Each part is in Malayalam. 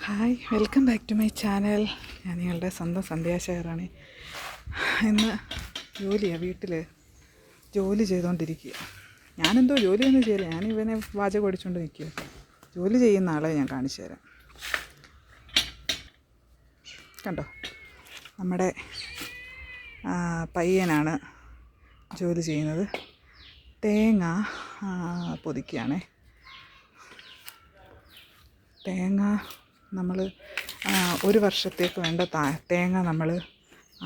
Hi, welcome back to my channel. ഞാൻ നിങ്ങളുടെ സ്വന്തം സന്ധ്യാശേഖറാണ്. ഇന്ന് വീട്ടിൽ ജോലി ചെയ്തുകൊണ്ടിരിക്കുക. ഞാനെന്തോ ജോലിയൊന്നും ചെയ്യില്ല, ഞാൻ ഇവനെ വാചകം അടിച്ചുകൊണ്ട് നിൽക്കുക. ജോലി ചെയ്യുന്ന ആളെ ഞാൻ കാണിച്ചു തരാം. കണ്ടോ, നമ്മുടെ പയ്യനാണ് ജോലി ചെയ്യുന്നത്. തേങ്ങ പൊതിക്കുകയാണേ. തേങ്ങ നമ്മൾ ഒരു വർഷത്തേക്ക് വേണ്ട തേങ്ങ നമ്മൾ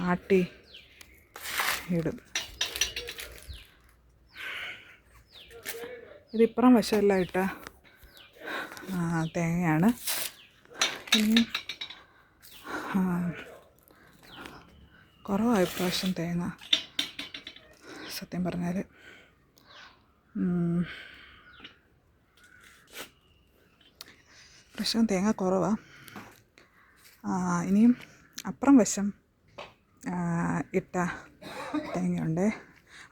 ആട്ടി ഇടും. ഇതിപ്പുറം വശമെല്ലാം ഇട്ട തേങ്ങയാണ്. ഇനി കുറവായി പ്രാവശ്യം തേങ്ങ, സത്യം പറഞ്ഞാൽ. പ്രാവശ്യം തേങ്ങ കുറവാണ്. ഇനിയും അപ്പുറം വശം ഇട്ട തേങ്ങയുണ്ട്.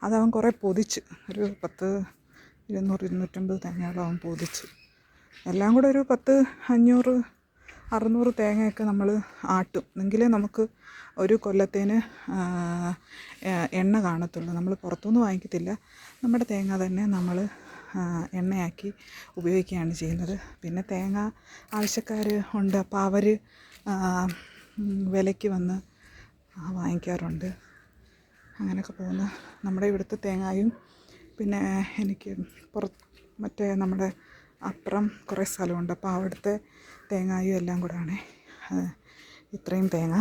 അതവൻ കുറേ പൊതിച്ച്, ഒരു 200-250 തേങ്ങയോളം അവൻ പൊതിച്ച്. എല്ലാം കൂടെ ഒരു 500-600 തേങ്ങയൊക്കെ നമ്മൾ ആട്ടും. എങ്കിലേ നമുക്ക് ഒരു കൊല്ലത്തേന് എണ്ണ കാണത്തുള്ളൂ. നമ്മൾ പുറത്തുനിന്ന് വാങ്ങിക്കത്തില്ല, നമ്മുടെ തേങ്ങ തന്നെ നമ്മൾ എണ്ണയാക്കി ഉപയോഗിക്കുകയാണ് ചെയ്യുന്നത്. പിന്നെ തേങ്ങ ആവശ്യക്കാർ ഉണ്ട്, അപ്പോൾ അവർ വിലയ്ക്ക് വന്ന് വാങ്ങിക്കാറുണ്ട്. അങ്ങനെയൊക്കെ പോകുന്നു നമ്മുടെ ഇവിടുത്തെ തേങ്ങയും. പിന്നെ എനിക്ക് മറ്റേ നമ്മുടെ അപ്പുറം കുറേ സ്ഥലമുണ്ട്, അപ്പോൾ അവിടുത്തെ തേങ്ങയും എല്ലാം കൂടെയാണ് ഇത്രയും തേങ്ങ.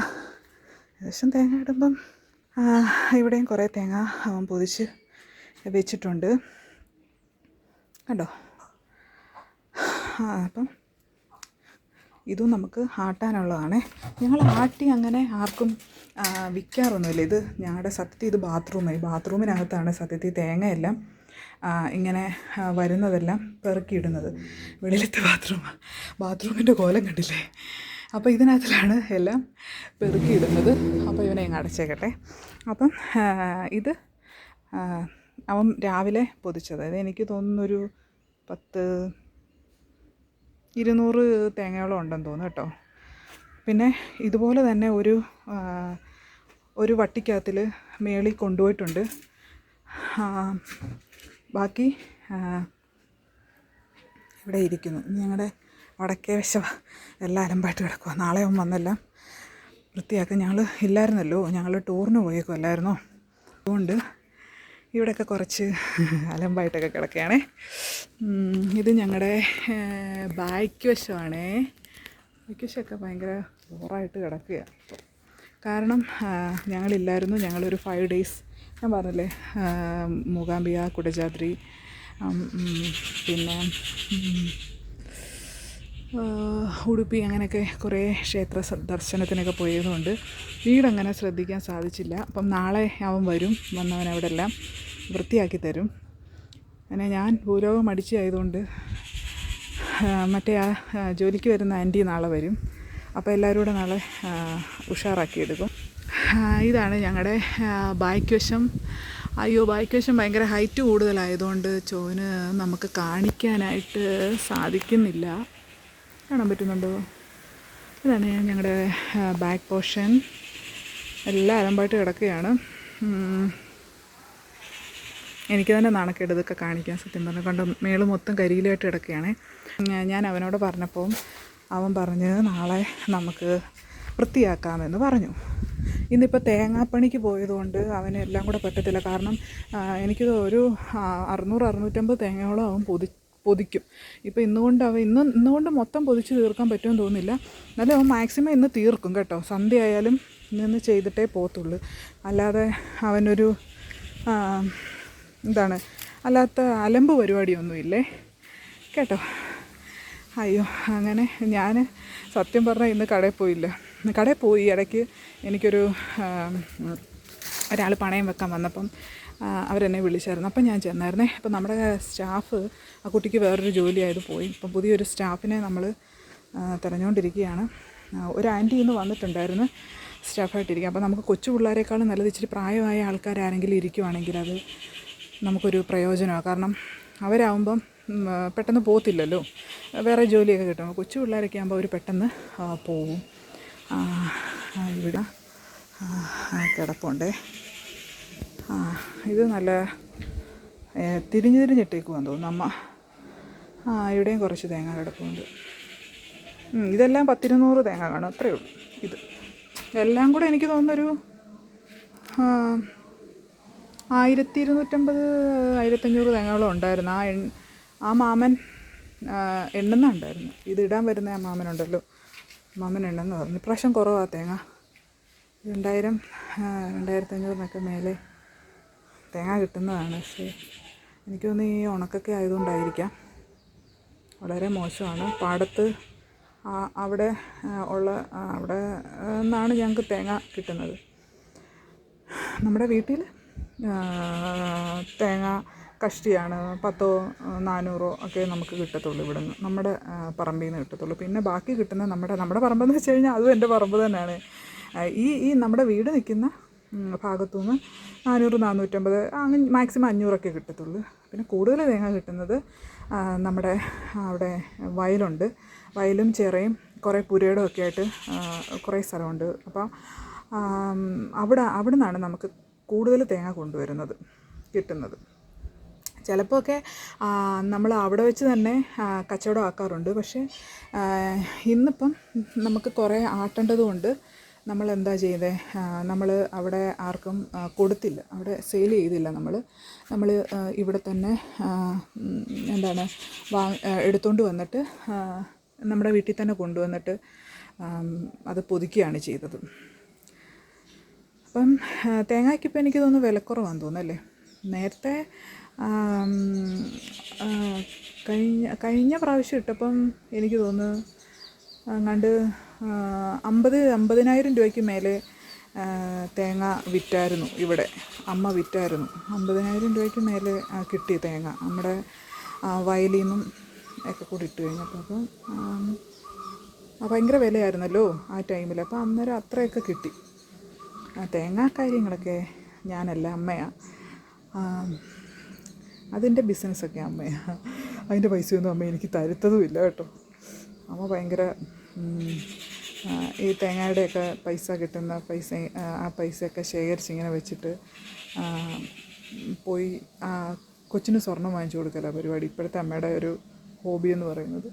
ഏകദേശം തേങ്ങ ഇടുമ്പം ഇവിടെയും കുറേ തേങ്ങ അവൻ പൊതിച്ച് വെച്ചിട്ടുണ്ട്. കണ്ടോ, അപ്പം ഇതും നമുക്ക് ആട്ടാനുള്ളതാണ്. ഞങ്ങൾ ആട്ടി അങ്ങനെ ആർക്കും വിൽക്കാറൊന്നുമില്ല. ഇത് ഞങ്ങളുടെ സത്യത്തിൽ ഇത് ബാത്റൂമിനകത്താണ് സത്യത്തിൽ തേങ്ങയെല്ലാം ഇങ്ങനെ വരുന്നതെല്ലാം പെറുക്കിയിടുന്നത്. വെളിയിലത്തെ ബാത്റൂമിൻ്റെ കോലം കണ്ടില്ലേ? അപ്പോൾ ഇതിനകത്തിലാണ് എല്ലാം പെറുക്കിയിടുന്നത്. അപ്പോൾ ഇവനെ ഇങ്ങ് അടച്ചേക്കട്ടെ. അപ്പം ഇത് അവൻ രാവിലെ പൊതിച്ചത്. അത് എനിക്ക് തോന്നുന്നൊരു 200 തേങ്ങയോളം ഉണ്ടെന്ന് തോന്നുന്നു കേട്ടോ. പിന്നെ ഇതുപോലെ തന്നെ ഒരു വട്ടിക്കകത്തിൽ മേളിൽ കൊണ്ടുപോയിട്ടുണ്ട്. ബാക്കി ഇവിടെ ഇരിക്കുന്നു. ഞങ്ങളുടെ വടക്കേ വശം എല്ലാം അലമ്പായിട്ട് കിടക്കുക. നാളെ അവൻ വന്നെല്ലാം വൃത്തിയാക്കാൻ. ഞങ്ങൾ ഇല്ലായിരുന്നല്ലോ, ഞങ്ങൾ ടൂറിന് പോയേക്കുമല്ലായിരുന്നോ. അതുകൊണ്ട് ഇവിടെയൊക്കെ കുറച്ച് അലമ്പായിട്ടൊക്കെ കിടക്കുകയാണേ. ഇത് ഞങ്ങളുടെ ബാക്ക് വശമാണേ. ബാക്ക് വശമൊക്കെ ഭയങ്കര ബോറായിട്ട് കിടക്കുക. കാരണം ഞങ്ങളില്ലായിരുന്നു. ഞങ്ങളൊരു 5 ഡേയ്സ്, ഞാൻ പറഞ്ഞില്ലേ, മൂകാംബിക, കുടജാദ്രി, പിന്നെ ഉടുപ്പി, അങ്ങനെയൊക്കെ കുറേ ക്ഷേത്ര ദർശനത്തിനൊക്കെ പോയതുകൊണ്ട് വീടങ്ങനെ ശ്രദ്ധിക്കാൻ സാധിച്ചില്ല. അപ്പം നാളെ അവൻ വരും. വന്നവൻ അവിടെ എല്ലാം വൃത്തിയാക്കി തരും. അങ്ങനെ ഞാൻ ഭൂലോകം അടിച്ചായതുകൊണ്ട് മറ്റേ ജോലിക്ക് വരുന്ന ആൻറ്റി നാളെ വരും. അപ്പോൾ എല്ലാവരും കൂടെ നാളെ ഉഷാറാക്കിയെടുക്കും. ഇതാണ് ഞങ്ങളുടെ ബാക്ക് വശം. അയ്യോ, ബാക്ക് വശം ഭയങ്കര ഹൈറ്റ് കൂടുതലായതുകൊണ്ട് ചോന് നമുക്ക് കാണിക്കാനായിട്ട് സാധിക്കുന്നില്ല. കാണാൻ പറ്റുന്നുണ്ടോ? ഇതാണ് ഞങ്ങളുടെ ബാക്ക് പോർഷൻ. എല്ലാം അലമ്പായിട്ട് കിടക്കുകയാണ്. എനിക്ക് തന്നെ നാണക്കേട് ഇതൊക്കെ കാണിക്കാൻ, സത്യം പറഞ്ഞു. കണ്ട് മേള് മൊത്തം കരിയിലായിട്ട് കിടക്കുകയാണ്. ഞാൻ അവനോട് പറഞ്ഞപ്പോൾ അവൻ പറഞ്ഞ് നാളെ നമുക്ക് വൃത്തിയാക്കാമെന്ന് പറഞ്ഞു. ഇന്നിപ്പോൾ തേങ്ങാപ്പണിക്ക് പോയതുകൊണ്ട് അവന് എല്ലാം കൂടെ പറ്റത്തില്ല. കാരണം എനിക്കിത് ഒരു 600-650 തേങ്ങയോളം അവൻ പൊതിക്കും. ഇപ്പോൾ ഇന്നുകൊണ്ട് മൊത്തം പൊതിച്ച് തീർക്കാൻ പറ്റുമെന്ന് തോന്നുന്നില്ല. എന്നാലും അവൻ മാക്സിമം ഇന്ന് തീർക്കും കേട്ടോ. സന്ധ്യ ആയാലും ഇന്ന് ചെയ്തിട്ടേ പോകത്തുള്ളൂ. അല്ലാതെ അവനൊരു അല്ലാത്ത അലമ്പ് പരിപാടിയൊന്നുമില്ലേ കേട്ടോ. അയ്യോ, അങ്ങനെ ഞാൻ സത്യം പറഞ്ഞാൽ ഇന്ന് കടയിൽ പോയി. ഇടയ്ക്ക് എനിക്കൊരു ഒരാൾ പണയം വെക്കാൻ വന്നപ്പം അവരെന്നെ വിളിച്ചായിരുന്നു. അപ്പം ഞാൻ ചെന്നായിരുന്നേ. അപ്പം നമ്മുടെ സ്റ്റാഫ്, ആ കുട്ടിക്ക് വേറൊരു ജോലിയായത് പോയി. ഇപ്പം പുതിയൊരു സ്റ്റാഫിനെ നമ്മൾ തിരഞ്ഞുകൊണ്ടിരിക്കുകയാണ്. ഒരു ആൻറ്റി ഇന്ന് വന്നിട്ടുണ്ടായിരുന്നു സ്റ്റാഫായിട്ടിരിക്കുക. അപ്പോൾ നമുക്ക് കൊച്ചു പിള്ളേരെക്കാളും നല്ലത് ഇച്ചിരി പ്രായമായ ആൾക്കാരാരെങ്കിലും ഇരിക്കുവാണെങ്കിൽ അത് നമുക്കൊരു പ്രയോജനമാണ്. കാരണം അവരാകുമ്പം പെട്ടെന്ന് പോകത്തില്ലല്ലോ, വേറെ ജോലിയൊക്കെ കിട്ടും. കൊച്ചു പിള്ളേരൊക്കെ ആകുമ്പോൾ അവർ പെട്ടെന്ന് പോവും. ഇവിടെ കിടപ്പുണ്ടേ. ഇത് നല്ല തിരിഞ്ഞ് തിരിഞ്ഞിട്ടേക്കുവാന്ന് തോന്നുന്നു അമ്മ. ഇവിടെയും കുറച്ച് തേങ്ങ കിടപ്പുണ്ട്. ഇതെല്ലാം 10-200 തേങ്ങ കാണും, അത്രയേ ഉള്ളൂ. ഇത് എല്ലാം കൂടെ എനിക്ക് തോന്നുന്നൊരു 1250 1500 തേങ്ങകളും ഉണ്ടായിരുന്നു. ആ മാമൻ എണ്ണുന്നുണ്ടായിരുന്നു. ഇത് ഇടാൻ വരുന്ന ആ മാമനുണ്ടല്ലോ, മാമൻ എണ്ണെന്ന് പറഞ്ഞു. ഇപ്രാവശ്യം കുറവാണ് തേങ്ങ. 2500 മേലെ തേങ്ങ കിട്ടുന്നതാണ്. പക്ഷേ എനിക്ക് തോന്നുന്നു ഈ ഉണക്കൊക്കെ ആയതുകൊണ്ടായിരിക്കാം, വളരെ മോശമാണ്. പാടത്ത് അവിടെ അവിടെ നിന്നാണ് ഞങ്ങൾക്ക് തേങ്ങ കിട്ടുന്നത്. നമ്മുടെ വീട്ടിൽ തേങ്ങ കഷ്ടിയാണ് 100-400 ഒക്കെ നമുക്ക് കിട്ടത്തുള്ളൂ ഇവിടെ നിന്ന്, നമ്മുടെ പറമ്പിൽ നിന്ന് കിട്ടത്തുള്ളൂ. പിന്നെ ബാക്കി കിട്ടുന്ന നമ്മുടെ പറമ്പെന്ന് വെച്ച് കഴിഞ്ഞാൽ അതും എൻ്റെ പറമ്പ് തന്നെയാണ്. ഈ നമ്മുടെ വീട് നിൽക്കുന്ന ഭാഗത്തു നിന്ന് 400-450 അങ്ങനെ മാക്സിമം 500 കിട്ടത്തുള്ളൂ. പിന്നെ കൂടുതൽ തേങ്ങ കിട്ടുന്നത് നമ്മുടെ അവിടെ വയലുണ്ട്, വയലും ചിറയും കുറേ പുരയിടം ഒക്കെ ആയിട്ട് കുറേ സ്ഥലമുണ്ട്. അപ്പോൾ അവിടെ നിന്നാണ് നമുക്ക് കൂടുതൽ തേങ്ങ കിട്ടുന്നത്. ചിലപ്പോൾ ഒക്കെ നമ്മൾ അവിടെ വെച്ച് തന്നെ കച്ചവടം ആക്കാറുണ്ട്. പക്ഷേ ഇന്നിപ്പം നമുക്ക് കുറേ ആട്ടേണ്ടതുകൊണ്ട് നമ്മൾ എന്താ ചെയ്തത്, നമ്മൾ അവിടെ ആർക്കും കൊടുത്തില്ല, അവിടെ സെയിൽ ചെയ്തില്ല. നമ്മൾ ഇവിടെ തന്നെ എടുത്തുകൊണ്ട് വന്നിട്ട് നമ്മുടെ വീട്ടിൽ തന്നെ കൊണ്ടുവന്നിട്ട് അത് പൊതിക്കുകയാണ് ചെയ്തത്. അപ്പം തേങ്ങയ്ക്കിപ്പോൾ എനിക്ക് തോന്നുന്നു വിലക്കുറവാണെന്ന് തോന്നുന്നല്ലേ. നേരത്തെ കഴിഞ്ഞ പ്രാവശ്യം ഇട്ടപ്പം എനിക്ക് തോന്നുന്നു അങ്ങാണ്ട് 50,000 രൂപയ്ക്ക് മേലെ തേങ്ങ വിറ്റായിരുന്നു. ഇവിടെ അമ്മ വിറ്റായിരുന്നു. 50,000 രൂപയ്ക്ക് മേലെ കിട്ടി തേങ്ങ നമ്മുടെ വയലിൽ നിന്നും ഒക്കെ കൂടി ഇട്ട് കഴിഞ്ഞപ്പോൾ. അപ്പം ഭയങ്കര വിലയായിരുന്നല്ലോ ആ ടൈമിൽ. അപ്പോൾ അന്നേരം അത്രയൊക്കെ കിട്ടി. തേങ്ങാ കാര്യങ്ങളൊക്കെ ഞാനല്ല, അമ്മയാണ്. അതിൻ്റെ ബിസിനസ്സൊക്കെ അമ്മയാണ്. അതിൻ്റെ പൈസയൊന്നും അമ്മ എനിക്ക് തരുത്തതുമില്ല കേട്ടോ. അമ്മ ഭയങ്കര ഈ തേങ്ങയുടെയൊക്കെ പൈസ കിട്ടുന്ന ആ പൈസയൊക്കെ ശേഖരിച്ച് ഇങ്ങനെ വെച്ചിട്ട് പോയി കൊച്ചിന് സ്വർണ്ണം വാങ്ങിച്ചു കൊടുക്കല പരിപാടി. ഇപ്പോഴത്തെ അമ്മയുടെ ഒരു ഹോബി എന്ന് പറയുന്നത്.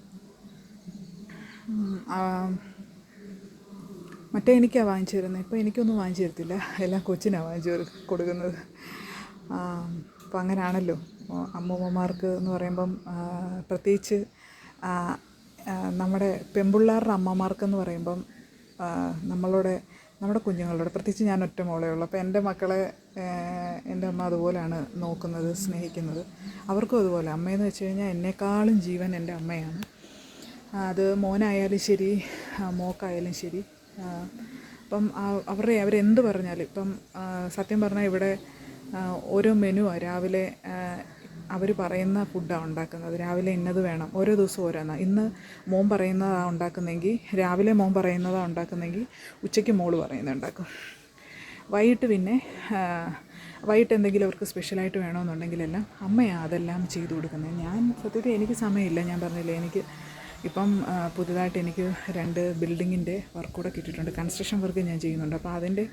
മറ്റേ എനിക്കാണ് വാങ്ങിച്ചു തരുന്നത്. ഇപ്പോൾ എനിക്കൊന്നും വാങ്ങിച്ചു തരത്തില്ല, എല്ലാം കൊച്ചിനാണ് വാങ്ങിച്ചു കൊടുക്കുന്നത്. അപ്പോൾ അങ്ങനെയാണല്ലോ അമ്മൂമ്മമാർക്ക് എന്ന് പറയുമ്പം. പ്രത്യേകിച്ച് നമ്മുടെ പെൺപിള്ളേരുടെ അമ്മമാർക്കെന്ന് പറയുമ്പം നമ്മുടെ കുഞ്ഞുങ്ങളോട്, പ്രത്യേകിച്ച് ഞാൻ ഒറ്റ മോളേ ഉള്ളൂ. അപ്പോൾ എൻ്റെ മക്കളെ എൻ്റെ അമ്മ അതുപോലെയാണ് നോക്കുന്നത്, സ്നേഹിക്കുന്നത്. അവർക്കും അതുപോലെ. അമ്മയെന്ന് വെച്ച് കഴിഞ്ഞാൽ എന്നെക്കാളും ജീവൻ എൻ്റെ അമ്മയാണ്. അത് മോനായാലും ശരി മോക്കായാലും ശരി. അപ്പം അവരെന്ത് പറഞ്ഞാലും, ഇപ്പം സത്യം പറഞ്ഞാൽ ഇവിടെ ഓരോ മെനുവാണ് രാവിലെ അവർ പറയുന്ന ഫുഡാണ് ഉണ്ടാക്കുന്നത്. രാവിലെ ഇന്നത് വേണം, ഓരോ ദിവസവും ഓരോന്നാണ്. ഇന്ന് മോൻ പറയുന്നതാണ് ഉണ്ടാക്കുന്നതെങ്കിൽ രാവിലെ മോൻ പറയുന്നതാണ് ഉണ്ടാക്കുന്നതെങ്കിൽ ഉച്ചയ്ക്ക് മോൾ പറയുന്നത് ഉണ്ടാക്കും. വൈകിട്ട് പിന്നെ വൈകിട്ട് എന്തെങ്കിലും അവർക്ക് സ്പെഷ്യലായിട്ട് വേണമെന്നുണ്ടെങ്കിലെല്ലാം അമ്മയാണ് അതെല്ലാം ചെയ്തു കൊടുക്കുന്നത്. ഞാൻ സത്യത്തിൽ എനിക്ക് സമയമില്ല. ഞാൻ പറഞ്ഞില്ലേ, എനിക്ക് ഇപ്പം പുതുതായിട്ട് എനിക്ക് 2 ബിൽഡിങ്ങിൻ്റെ വർക്ക് കൂടെ കിട്ടിയിട്ടുണ്ട്. കൺസ്ട്രക്ഷൻ വർക്ക് ഞാൻ ചെയ്യുന്നുണ്ട്. അപ്പോൾ അതിൻ്റെ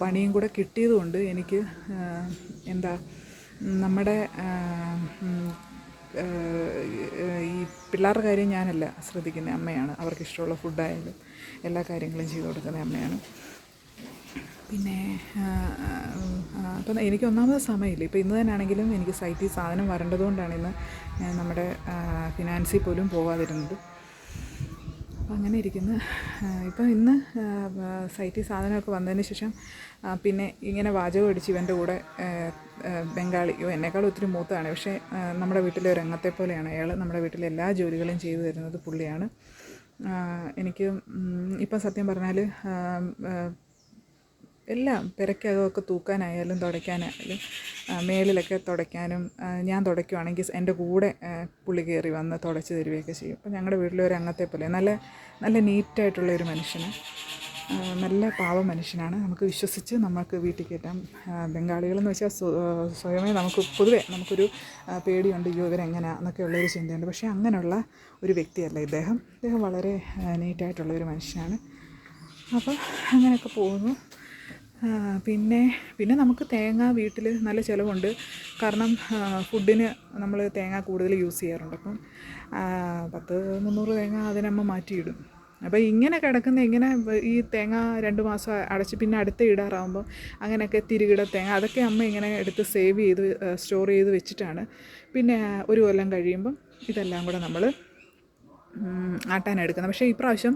പണിയും കൂടെ കിട്ടിയതുകൊണ്ട് എനിക്ക് നമ്മുടെ ഈ പിള്ളേരുടെ കാര്യം ഞാനല്ല ശ്രദ്ധിക്കുന്നത്, അമ്മയാണ്. അവർക്ക് ഇഷ്ടമുള്ള ഫുഡായാലും എല്ലാ കാര്യങ്ങളും ചെയ്തു കൊടുക്കുന്നത് അമ്മയാണ്. പിന്നെ അപ്പം എനിക്ക് ഒന്നാമത് സമയമില്ല. ഇപ്പോൾ ഇന്ന് തന്നെയാണെങ്കിലും എനിക്ക് സൈറ്റിൽ സാധനം വരേണ്ടതുകൊണ്ടാണ് ഇന്ന് നമ്മുടെ ഫിനാൻസിൽ പോലും പോകാതിരുന്നത്. അപ്പം അങ്ങനെ ഇരിക്കുന്നു. ഇപ്പം ഇന്ന് സൈറ്റിൽ സാധനമൊക്കെ വന്നതിന് ശേഷം പിന്നെ ഇങ്ങനെ വാചകം അടിച്ച് ഇവൻ്റെ കൂടെ ബംഗാളി, എന്നെക്കാളും ഒത്തിരി മൂത്തതാണ്. പക്ഷേ നമ്മുടെ വീട്ടിലെ ഒരു അംഗത്തെ പോലെയാണ് അയാൾ. നമ്മുടെ വീട്ടിലെ എല്ലാ ജോലികളും ചെയ്തു തരുന്നത് പുള്ളിയാണ്. എനിക്ക് ഇപ്പം സത്യം പറഞ്ഞാൽ എല്ലാം പെരക്കകമൊക്കെ തൂക്കാനായാലും തുടയ്ക്കാനായാലും മേളിലൊക്കെ തുടയ്ക്കാനും ഞാൻ തുടയ്ക്കുവാണെങ്കിൽ എൻ്റെ കൂടെ പുള്ളി കയറി വന്ന് തുടച്ച് തരുകയൊക്കെ ചെയ്യും. അപ്പം ഞങ്ങളുടെ വീട്ടിലെ ഒരു അംഗത്തെ പോലെ നല്ല നീറ്റായിട്ടുള്ള ഒരു മനുഷ്യന്. നല്ല പാവ മനുഷ്യനാണ്. നമുക്ക് വിശ്വസിച്ച് നമുക്ക് വീട്ടിൽ കയറ്റാം. ബംഗാളികളെന്ന് വെച്ചാൽ സ്വയമേ നമുക്ക് പൊതുവേ നമുക്കൊരു പേടിയുണ്ട്, അയ്യോ ഇവരെങ്ങനെയാണ് എന്നൊക്കെയുള്ളൊരു ചിന്തയുണ്ട്. പക്ഷേ അങ്ങനെയുള്ള ഒരു വ്യക്തിയല്ല ഇദ്ദേഹം. ഇദ്ദേഹം വളരെ നീറ്റായിട്ടുള്ളൊരു മനുഷ്യനാണ്. അപ്പോൾ അങ്ങനെയൊക്കെ പോകുന്നു. പിന്നെ നമുക്ക് തേങ്ങ വീട്ടിൽ നല്ല ചിലവുണ്ട്. കാരണം ഫുഡിന് നമ്മൾ തേങ്ങ കൂടുതൽ യൂസ് ചെയ്യാറുണ്ട്. അപ്പം 100-300 തേങ്ങ അതിനമ്മ മാറ്റിയിടും. അപ്പോൾ ഇങ്ങനെ കിടക്കുന്ന ഇങ്ങനെ ഈ തേങ്ങ 2 മാസം അടച്ച് പിന്നെ അടുത്ത ഇടാറാകുമ്പോൾ അങ്ങനെയൊക്കെ തിരികിട തേങ്ങ അതൊക്കെ അമ്മ ഇങ്ങനെ എടുത്ത് സേവ് ചെയ്ത് സ്റ്റോർ ചെയ്ത് വെച്ചിട്ടാണ് പിന്നെ ഒരു കൊല്ലം കഴിയുമ്പം ഇതെല്ലാം കൂടെ നമ്മൾ ആട്ടാനെടുക്കുന്നത്. പക്ഷേ ഇപ്രാവശ്യം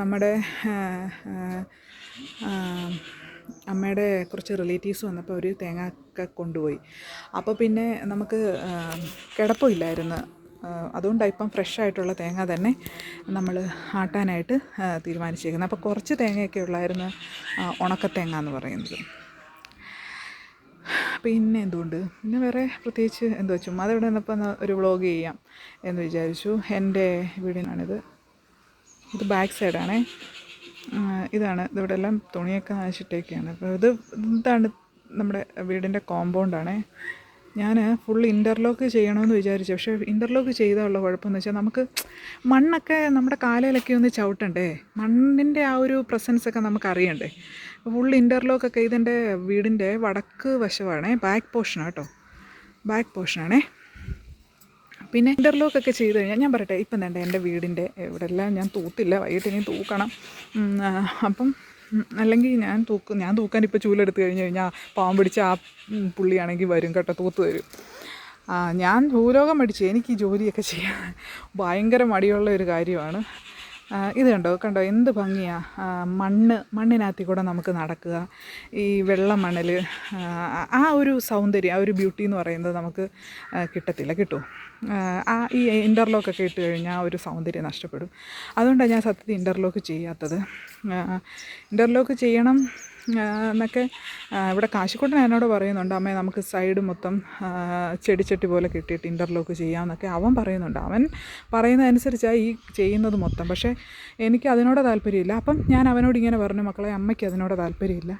നമ്മുടെ അമ്മയുടെ കുറച്ച് റിലേറ്റീവ്സ് വന്നപ്പോൾ അവർ തേങ്ങ ഒക്കെ കൊണ്ടുപോയി. അപ്പോൾ പിന്നെ നമുക്ക് കിടപ്പില്ലായിരുന്നു. അതുകൊണ്ടാണ് ഇപ്പം ഫ്രഷായിട്ടുള്ള തേങ്ങ തന്നെ നമ്മൾ ആട്ടാനായിട്ട് തീരുമാനിച്ചേക്കുന്നത്. അപ്പോൾ കുറച്ച് തേങ്ങയൊക്കെ ഉള്ളായിരുന്നു ഉണക്കത്തേങ്ങ എന്ന് പറയുന്നത്. പിന്നെ എന്തുകൊണ്ട് പിന്നെ വേറെ പ്രത്യേകിച്ച് എന്തോ ചുമ്മാ അതിവിടെ നിന്നപ്പോൾ ഒരു വ്ളോഗ് ചെയ്യാം എന്ന് വിചാരിച്ചു. എൻ്റെ വീടിനാണിത്. ഇത് ബാക്ക് സൈഡാണേ. ഇതാണ് ഇതിവിടെ എല്ലാം തുണിയൊക്കെ നനച്ചിട്ടേക്കാണ്. അപ്പോൾ ഇതാണ് നമ്മുടെ വീടിൻ്റെ കോമ്പൗണ്ടാണേ. ഞാൻ ഫുൾ ഇൻ്റർലോക്ക് ചെയ്യണമെന്ന് വിചാരിച്ചു. പക്ഷേ ഇൻ്റർലോക്ക് ചെയ്താലുള്ള കുഴപ്പമെന്ന് വെച്ചാൽ നമുക്ക് മണ്ണൊക്കെ നമ്മുടെ കാലയിലൊക്കെ ഒന്ന് ചവിട്ടണ്ടേ, മണ്ണിൻ്റെ ആ ഒരു പ്രസൻസൊക്കെ നമുക്ക് അറിയണ്ടേ. ഫുൾ ഇൻ്റർലോക്കൊക്കെ ഇതെൻ്റെ വീടിൻ്റെ വടക്ക് വശമാണേ, ബാക്ക് പോർഷനാണ് കേട്ടോ, ബാക്ക് പോർഷനാണേ. പിന്നെ ഇൻ്റർലോക്കൊക്കെ ചെയ്ത് കഴിഞ്ഞാൽ ഞാൻ പറയട്ടെ, ഇപ്പം വേണ്ട എൻ്റെ വീടിൻ്റെ ഇവിടെ എല്ലാം ഞാൻ തൂത്തില്ല, വൈകിട്ട് ഇനി തൂക്കണം. അപ്പം അല്ലെങ്കിൽ ഞാൻ തൂക്കാൻ ഇപ്പോൾ ചൂലെടുത്ത് കഴിഞ്ഞാൽ പാവം പിടിച്ച് ആ പുള്ളിയാണെങ്കിൽ വരും കേട്ടോ, തൂത്ത് തരും. ഞാൻ ഭൂലോകം മടിച്ചു. എനിക്ക് ഈ ജോലിയൊക്കെ ചെയ്യാൻ ഭയങ്കര മടിയുള്ള ഒരു കാര്യമാണ്. ഇത് കണ്ടോ എന്ത് ഭംഗിയാണ്. മണ്ണിനകത്തിൽ കൂടെ നമുക്ക് നടക്കുക. ഈ വെള്ള മണൽ, ആ ഒരു സൗന്ദര്യം, ആ ഒരു ബ്യൂട്ടി എന്ന് പറയുന്നത് നമുക്ക് കിട്ടുമോ? ഈ ഇൻ്റർലോക്കൊക്കെ ഇട്ട് കഴിഞ്ഞാൽ ആ ഒരു സൗന്ദര്യം നഷ്ടപ്പെടും. അതുകൊണ്ടാണ് ഞാൻ സത്യത്തിൽ ഇൻ്റർലോക്ക് ചെയ്യാത്തത്. ഇൻ്റർലോക്ക് ചെയ്യണം എന്നൊക്കെ ഇവിടെ കാശിക്കുട്ടൻ എന്നോട് പറയുന്നുണ്ട്, അമ്മേ നമുക്ക് സൈഡ് മൊത്തം ചെടിച്ചട്ടി പോലെ കെട്ടിയിട്ട് ഇൻ്റർലോക്ക് ചെയ്യാമെന്നൊക്കെ അവൻ പറയുന്നുണ്ട്. അവൻ പറയുന്നതനുസരിച്ചാണ് ഈ ചെയ്യുന്നത് മൊത്തം. പക്ഷേ എനിക്ക് അതിനോട് താല്പര്യമില്ല. അപ്പം ഞാൻ അവനോട് ഇങ്ങനെ പറഞ്ഞു, മക്കളെ അമ്മയ്ക്ക് അതിനോട് താല്പര്യമില്ല.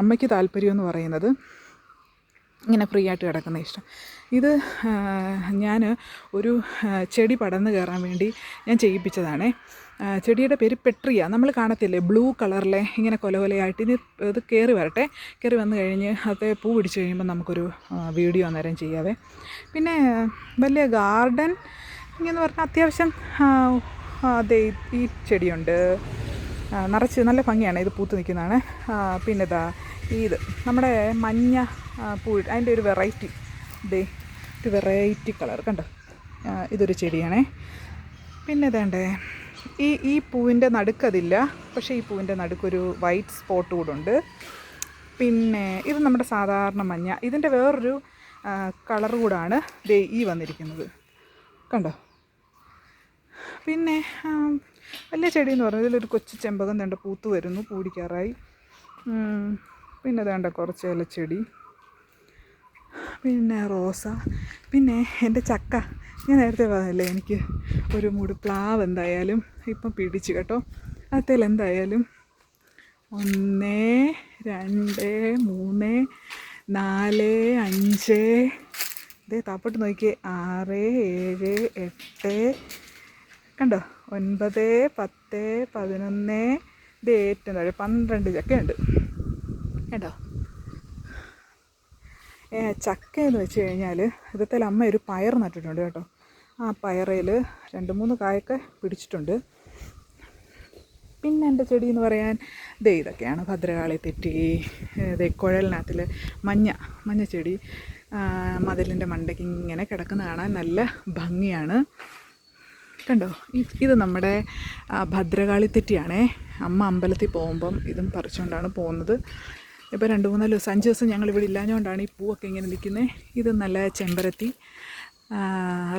അമ്മയ്ക്ക് താല്പര്യമെന്ന് പറയുന്നത് ഇങ്ങനെ ഫ്രീ ആയിട്ട് കിടക്കുന്ന ഇഷ്ടം. ഇത് ഞാൻ ഒരു ചെടി പടർന്ന് കയറാൻ വേണ്ടി ഞാൻ ചെയ്യിപ്പിച്ചതാണേ. ചെടിയുടെ പേര് പെട്രിയ. നമ്മൾ കാണത്തില്ലേ ബ്ലൂ കളറിലെ ഇങ്ങനെ കൊലകൊലയായിട്ട്. ഇത് കയറി വരട്ടെ. കയറി വന്നു കഴിഞ്ഞ് അത് പൂ പിടിച്ച് കഴിയുമ്പോൾ നമുക്കൊരു വീഡിയോ അന്നേരം ചെയ്യാവേ. പിന്നെ വലിയ ഗാർഡൻ ഇങ്ങനെ പറഞ്ഞാൽ അത്യാവശ്യം അതെ ഈ ചെടിയുണ്ട്, നിറച്ച് നല്ല ഭംഗിയാണ്. ഇത് പൂത്ത് നിൽക്കുന്നതാണ്. പിന്നെ ഇത് നമ്മുടെ മഞ്ഞ പൂ, അതിൻ്റെ ഒരു വെറൈറ്റി, ഒരു വെറൈറ്റി കളർ കണ്ടോ, ഇതൊരു ചെടിയാണേ. പിന്നെ ഇതേണ്ടേ ഈ പൂവിൻ്റെ നടുക്കതില്ല, പക്ഷേ ഈ പൂവിൻ്റെ നടുക്കൊരു വൈറ്റ് സ്പോട്ട് കൂടെ ഉണ്ട്. പിന്നെ ഇത് നമ്മുടെ സാധാരണ മഞ്ഞ, ഇതിൻ്റെ വേറൊരു കളർ കൂടാണ് ഈ വന്നിരിക്കുന്നത് കണ്ടോ. പിന്നെ വലിയ ചെടി എന്ന് പറഞ്ഞാൽ ഇതിലൊരു കൊച്ചു ചെമ്പകം വേണ്ട പൂത്ത് വരുന്നു, പൂടിക്കാറായി. പിന്നെ വേണ്ട കുറച്ച് ഇലച്ചെടി, പിന്നെ റോസ. പിന്നെ എൻ്റെ ചക്ക, ഞാൻ നേരത്തെ പറഞ്ഞില്ലേ എനിക്ക് ഒരു മൂട് പ്ലാവ് എന്തായാലും ഇപ്പം പിടിച്ചു കേട്ടോ. അതിൽ എന്തായാലും 1 2 3 4 5 ഇതേ താപ്പോട്ട് നോക്കിയേ 6 7 8 കണ്ടോ 9 10 11 ഇത് ഏറ്റവും താഴെ 12 ചക്കയുണ്ട് കേട്ടോ. ചക്കയെന്ന് വെച്ച് കഴിഞ്ഞാൽ ഇതത്തിൽ അമ്മ ഒരു പയർ നട്ടിട്ടുണ്ട് കേട്ടോ. ആ പയറയിൽ 2-3 കായൊക്കെ പിടിച്ചിട്ടുണ്ട്. പിന്നെ എൻ്റെ ചെടി എന്ന് പറയാൻ ഇതൊക്കെയാണ്. ഭദ്രകാളി തെറ്റി, കുഴലിനകത്തിൽ മഞ്ഞ ചെടി മതിലിൻ്റെ മണ്ടയ്ക്ക് ഇങ്ങനെ കിടക്കുന്ന കാണാൻ നല്ല ഭംഗിയാണ് കണ്ടോ. ഇത് നമ്മുടെ ഭദ്രകാളി തെറ്റിയാണേ. അമ്മ അമ്പലത്തിൽ പോകുമ്പം ഇതും പറിച്ചുകൊണ്ടാണ് പോകുന്നത്. ഇപ്പോൾ 2-3 ദിവസം 5 ദിവസം ഞങ്ങളിവിടെ ഇല്ലാഞ്ഞുകൊണ്ടാണ് ഈ പൂവൊക്കെ ഇങ്ങനെ നിൽക്കുന്നത്. ഇത് നല്ല ചെമ്പരത്തി,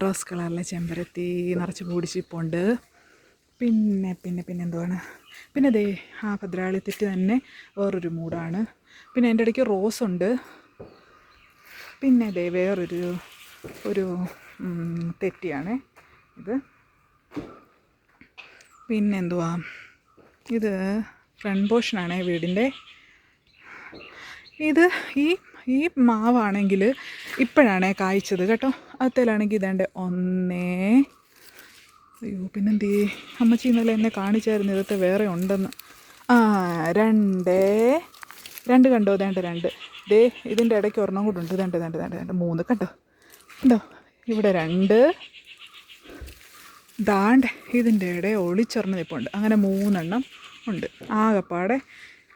റോസ് കളറിലെ ചെമ്പരത്തി നിറച്ച് പൂടിച്ചിപ്പുണ്ട്. പിന്നെ എന്തുവാണ്, പിന്നെ ആ ഭദ്രകാളി തെറ്റി തന്നെ വേറൊരു മൂടാണ്. പിന്നെ എൻ്റെ ഇടയ്ക്ക് റോസുണ്ട്. പിന്നെ വേറൊരു തെറ്റിയാണ് ഇത്. പിന്നെന്തുവാ, ഇത് ഫ്രണ്ട് പോർഷനാണ് വീടിൻ്റെ. ഇത് ഈ ഈ മാവാണെങ്കിൽ ഇപ്പോഴാണ് കായ്ച്ചത് കേട്ടോ. അതിലാണെങ്കിൽ ഇതേണ്ട 1 അയ്യോ പിന്നെന്തേ അമ്മച്ചി ഇന്നലെ എന്നെ കാണിച്ചായിരുന്നു ഇതൊക്കെ വേറെ ഉണ്ടെന്ന്. 2 കണ്ടോ, 2 ദേ ഇതിൻ്റെ ഇടയ്ക്ക് ഒരെണ്ണം കൂടെ ഉണ്ട്. 3 കണ്ടോ ഇവിടെ 2 ദാണ്ട് ഇതിൻ്റെ ഇടയിൽ ഒളിച്ചൊരെണ്ണം നിൽപ്പുണ്ട്. അങ്ങനെ 3 എണ്ണം ഉണ്ട്. ആകെപ്പാടെ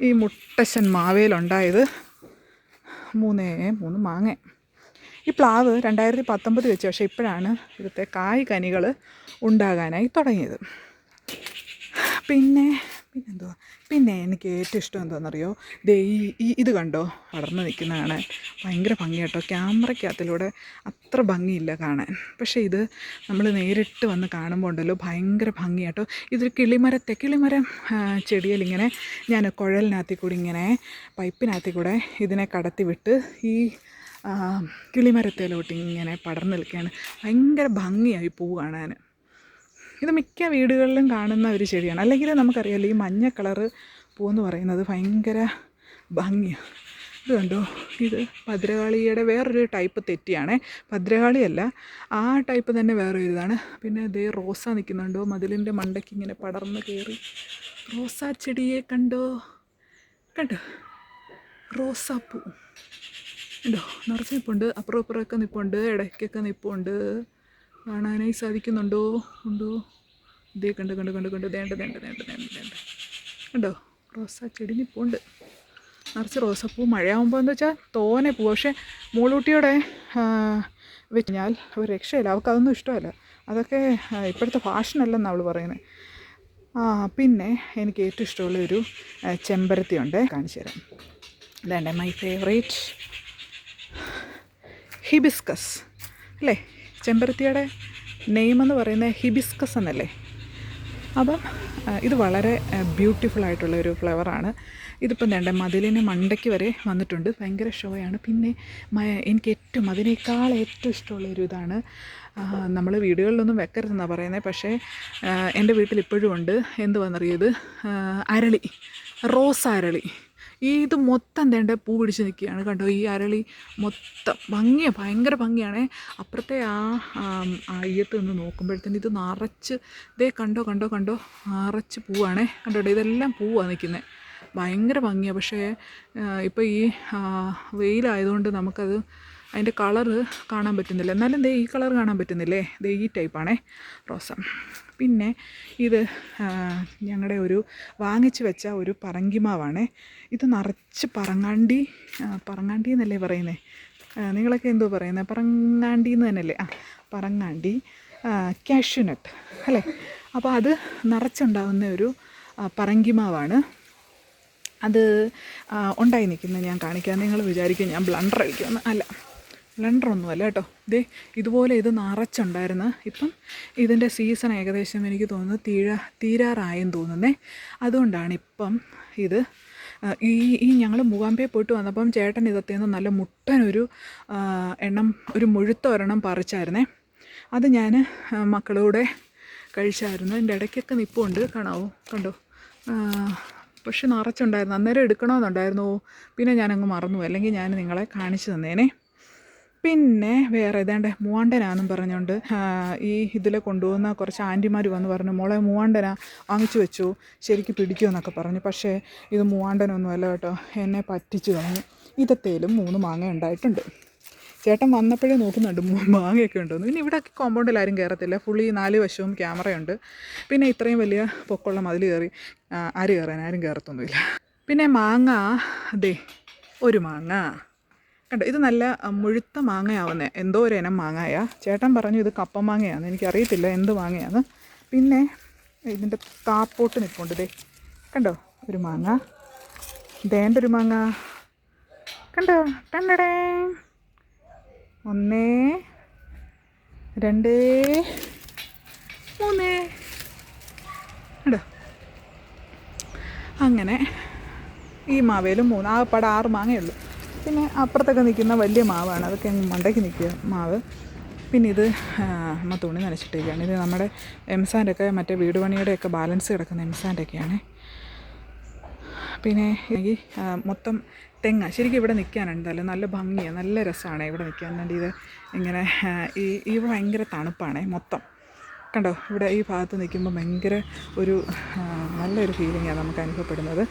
ഈ മുട്ടശ്ശൻ മാവേലുണ്ടായത് 3 മാങ്ങ. ഈ പ്ലാവ് 2019 വെച്ച്, പക്ഷേ ഇപ്പോഴാണ് ഇവിടുത്തെ കനികൾ ഉണ്ടാകാനായി തുടങ്ങിയത്. പിന്നെ എനിക്ക് ഏറ്റവും ഇഷ്ടം എന്താണെന്നറിയോ, ഇത് കണ്ടോ വളർന്ന് നിൽക്കുന്ന കാണാൻ ഭയങ്കര ഭംഗി കേട്ടോ. ക്യാമറയ്ക്കകത്തിലൂടെ അത്ര ഭംഗിയില്ല കാണാൻ, പക്ഷേ ഇത് നമ്മൾ നേരിട്ട് വന്ന് കാണുമ്പോൾ ഉണ്ടല്ലോ ഭയങ്കര ഭംഗി കേട്ടോ. ഇതൊരു കിളിമരം ചെടിയിൽ ഇങ്ങനെ ഞാൻ കുഴലിനകത്തിൽ കൂടി ഇങ്ങനെ പൈപ്പിനകത്തിൽ കൂടെ ഇതിനെ കടത്തി വിട്ട് ഈ കിളിമരത്തിലോട്ട് ഇങ്ങനെ പടർന്ന് നിൽക്കുകയാണ്. ഭയങ്കര ഭംഗിയായി പൂ കാണാൻ. ഇത് മിക്ക വീടുകളിലും കാണുന്ന ഒരു ചെടിയാണ്. അല്ലെങ്കിൽ നമുക്കറിയാമല്ലോ ഈ മഞ്ഞ കളറ് പൂവെന്ന് പറയുന്നത് ഭയങ്കര ഭംഗിയാണ്. ഇത് കണ്ടോ, ഇത് ഭദ്രകാളിയുടെ വേറൊരു ടൈപ്പ് തെറ്റിയാണേ, ഭദ്രകാളിയല്ല, ആ ടൈപ്പ് തന്നെ വേറൊരു ഇതാണ്. പിന്നെ ഇതേ റോസ നിൽക്കുന്നുണ്ടോ, മതിലിൻ്റെ മണ്ടയ്ക്ക് ഇങ്ങനെ പടർന്ന് കയറി റോസാ ചെടിയെ കണ്ടോ റോസാപ്പൂ ഉണ്ടോ, നിറച്ച് നിൽപ്പുണ്ട്. അപ്പുറം ഇപ്പുറമൊക്കെ നിൽപ്പുണ്ട്, ഇടയ്ക്കൊക്കെ നിൽപ്പുണ്ട്. കാണാനായി സാധിക്കുന്നുണ്ടോ? ഇതേ കണ്ട് വേണ്ട കണ്ടോ റോസാ ചെടി നിൽപ്പുണ്ട്, നിറച്ച് റോസാപ്പൂ. മഴയാകുമ്പോൾ എന്ന് വെച്ചാൽ തോനെ പൂ. പക്ഷേ മോളൂട്ടിയോടെ വെച്ചാൽ ഒരു രക്ഷയില്ല, അവൾക്കതൊന്നും ഇഷ്ടമല്ല. അതൊക്കെ ഇപ്പോഴത്തെ ഫാഷനല്ലെന്നാണ് അവൾ പറയുന്നത്. പിന്നെ എനിക്ക് ഏറ്റവും ഇഷ്ടമുള്ളൊരു ചെമ്പരത്തി ഉണ്ട്, കാണിച്ചു തരാം. ഇതാണ്ട് മൈ ഫേവറേറ്റ് ഹിബിസ്കസ് അല്ലേ. ചെമ്പരത്തിയുടെ നെയിമെന്ന് പറയുന്നത് ഹിബിസ്കസ് എന്നല്ലേ. അപ്പം ഇത് വളരെ ബ്യൂട്ടിഫുള്ളായിട്ടുള്ളൊരു ഫ്ലവറാണ്. ഇതിപ്പം വേണ്ട മതിലിന് മണ്ടയ്ക്ക് വരെ വന്നിട്ടുണ്ട്. ഭയങ്കര ഷോയാണ്. പിന്നെ എനിക്ക് അതിനേക്കാൾ ഏറ്റവും ഇഷ്ടമുള്ളൊരു ഇതാണ്, നമ്മൾ വീടുകളിലൊന്നും വെക്കരുതെന്നാണ് പറയുന്നത്, പക്ഷേ എൻ്റെ വീട്ടിൽ ഇപ്പോഴും ഉണ്ട്. എന്തുവാണെന്നറിയത്, അരളി, റോസ് അരളി. ഇത് മൊത്തം തേണ്ട പൂ പിടിച്ച് നിൽക്കുകയാണ് കണ്ടോ. ഈ അരളി മൊത്തം ഭയങ്കര ഭംഗിയാണേ. അപ്പുറത്തെ അയ്യത്ത് നിന്ന് നോക്കുമ്പോഴത്തേന് ഇത് നിറച്ച് കണ്ടോ നിറച്ച് പൂവാണേ. കണ്ടോ, ഇതെല്ലാം പൂവാണ് നിൽക്കുന്നത്. ഭയങ്കര ഭംഗിയാണ്. പക്ഷേ ഇപ്പോൾ ഈ വെയിലായതുകൊണ്ട് നമുക്കത് അതിൻ്റെ കളറ് കാണാൻ പറ്റുന്നില്ല. എന്നാലും ഈ കളർ കാണാൻ പറ്റുന്നില്ലേ. ഈ ടൈപ്പാണേ റോസ. പിന്നെ ഇത് ഞങ്ങളുടെ ഒരു വാങ്ങിച്ച് വെച്ച ഒരു പറങ്കിമാവാണേ. ഇത് നിറച്ച് പറങ്ങാണ്ടി എന്നല്ലേ പറയുന്നത്, നിങ്ങളൊക്കെ എന്തോ പറയുന്നത്, പറങ്ങാണ്ടി എന്ന് തന്നെയല്ലേ. പറങ്ങാണ്ടി കാഷ്യൂനട്ട് അല്ലേ. അപ്പോൾ അത് നിറച്ചുണ്ടാകുന്ന ഒരു പറങ്കിമാവാണ്. അത് ഉണ്ടായി നിൽക്കുന്നത് ഞാൻ കാണിക്കാം. നിങ്ങൾ വിചാരിക്കും ഞാൻ ബ്ലണ്ടർ അടിക്കുമെന്ന്. അല്ല, ബ്ലണ്ടറൊന്നുമല്ല കേട്ടോ. ഇതുപോലെ ഇത് നിറച്ചുണ്ടായിരുന്നു. ഇപ്പം ഇതിൻ്റെ സീസൺ ഏകദേശം എനിക്ക് തോന്നുന്നു തീരാറായെന്ന് തോന്നുന്നേ. അതുകൊണ്ടാണ് ഇപ്പം ഇത് ഈ ഞങ്ങൾ മൂകാംബിയെ പോയിട്ട് വന്നപ്പം ചേട്ടൻ ഇതത്തേന്ന് നല്ല മുട്ടനൊരു ഒരു മുഴുത്ത ഒരെണ്ണം പറിച്ചായിരുന്നേ. അത് ഞാൻ മക്കളൂടെ കഴിച്ചായിരുന്നു. എൻ്റെ ഇടയ്ക്കൊക്കെ നിൽപ്പുണ്ട്, കണ്ടോ. പക്ഷെ നിറച്ചുണ്ടായിരുന്നു. അന്നേരം എടുക്കണമെന്നുണ്ടായിരുന്നു. പിന്നെ ഞാനങ്ങ് മറന്നു, അല്ലെങ്കിൽ ഞാൻ നിങ്ങളെ കാണിച്ചു തന്നേനെ. പിന്നെ വേറെ മൂവാണ്ടനാന്നും പറഞ്ഞുകൊണ്ട് ഇതിൽ കൊണ്ടുപോകുന്ന കുറച്ച് ആൻറ്റിമാർ വന്ന് പറഞ്ഞു, മോളെ മൂവാണ്ടന വാങ്ങിച്ചു വെച്ചു, ശരിക്കും പിടിക്കുമെന്നൊക്കെ പറഞ്ഞു. പക്ഷേ ഇത് മൂവാണ്ടനൊന്നുമല്ല കേട്ടോ, എന്നെ പറ്റിച്ചു കളഞ്ഞു. ഇതത്തേലും 3 മാങ്ങ ഉണ്ടായിട്ടുണ്ട്. ചേട്ടൻ വന്നപ്പോഴേ നോക്കുന്നുണ്ട് മാങ്ങയൊക്കെ ഉണ്ടോയെന്ന്. പിന്നെ ഇവിടെ കോമ്പൗണ്ടിൽ ആരും കയറത്തില്ല, ഫുള്ളി 4 വശവും ക്യാമറയുണ്ട്. പിന്നെ ഇത്രയും വലിയ പൊക്കമുള്ള മതിൽ കയറി ആരും കയറത്തൊന്നുമില്ല. പിന്നെ മാങ്ങ, ഒരു മാങ്ങ കണ്ടോ. ഇത് നല്ല മുഴുത്ത മാങ്ങയാവുന്നത്, എന്തോ ഒരു ഇനം മാങ്ങയാ. ചേട്ടൻ പറഞ്ഞു ഇത് കപ്പ മാങ്ങയാണ്, എനിക്കറിയത്തില്ല എന്ത് മാങ്ങയാണ്. പിന്നെ ഇതിൻ്റെ കാപ്പോട്ട് നിൽപ്പുണ്ട്. കണ്ടോ ഒരു മാങ്ങ. ഒരു മാങ്ങ കണ്ടോ. 1 2 3 കണ്ടോ. അങ്ങനെ ഈ മാവേലും 3 ആകെപ്പാടെ 6 മാങ്ങയുള്ളൂ. പിന്നെ അപ്പുറത്തൊക്കെ നിൽക്കുന്ന വലിയ മാവാണ്, അതൊക്കെ മണ്ടയ്ക്ക് നിൽക്കുക മാവ്. പിന്നെ ഇത് അമ്മ തുണി നനച്ചിട്ടേക്കാണ്. ഇത് നമ്മുടെ എംസാൻ്റെയൊക്കെ മറ്റേ വീട് പണിയുടെയൊക്കെ ബാലൻസ് കിടക്കുന്ന എംസാൻ്റെയൊക്കെയാണ്. പിന്നെ ഈ മൊത്തം തെങ്ങ. ശരിക്കും ഇവിടെ നിൽക്കാനുണ്ടല്ലോ നല്ല ഭംഗിയാണ്, നല്ല രസമാണ് ഇവിടെ നിൽക്കാൻ വേണ്ടി. ഇത് ഇങ്ങനെ ഈ ഭയങ്കര തണുപ്പാണ് മൊത്തം. കണ്ടോ, ഇവിടെ ഈ ഭാഗത്ത് നിൽക്കുമ്പോൾ ഭയങ്കര ഒരു നല്ലൊരു ഫീലിംഗാണ് നമുക്ക് അനുഭവപ്പെടുന്നത്.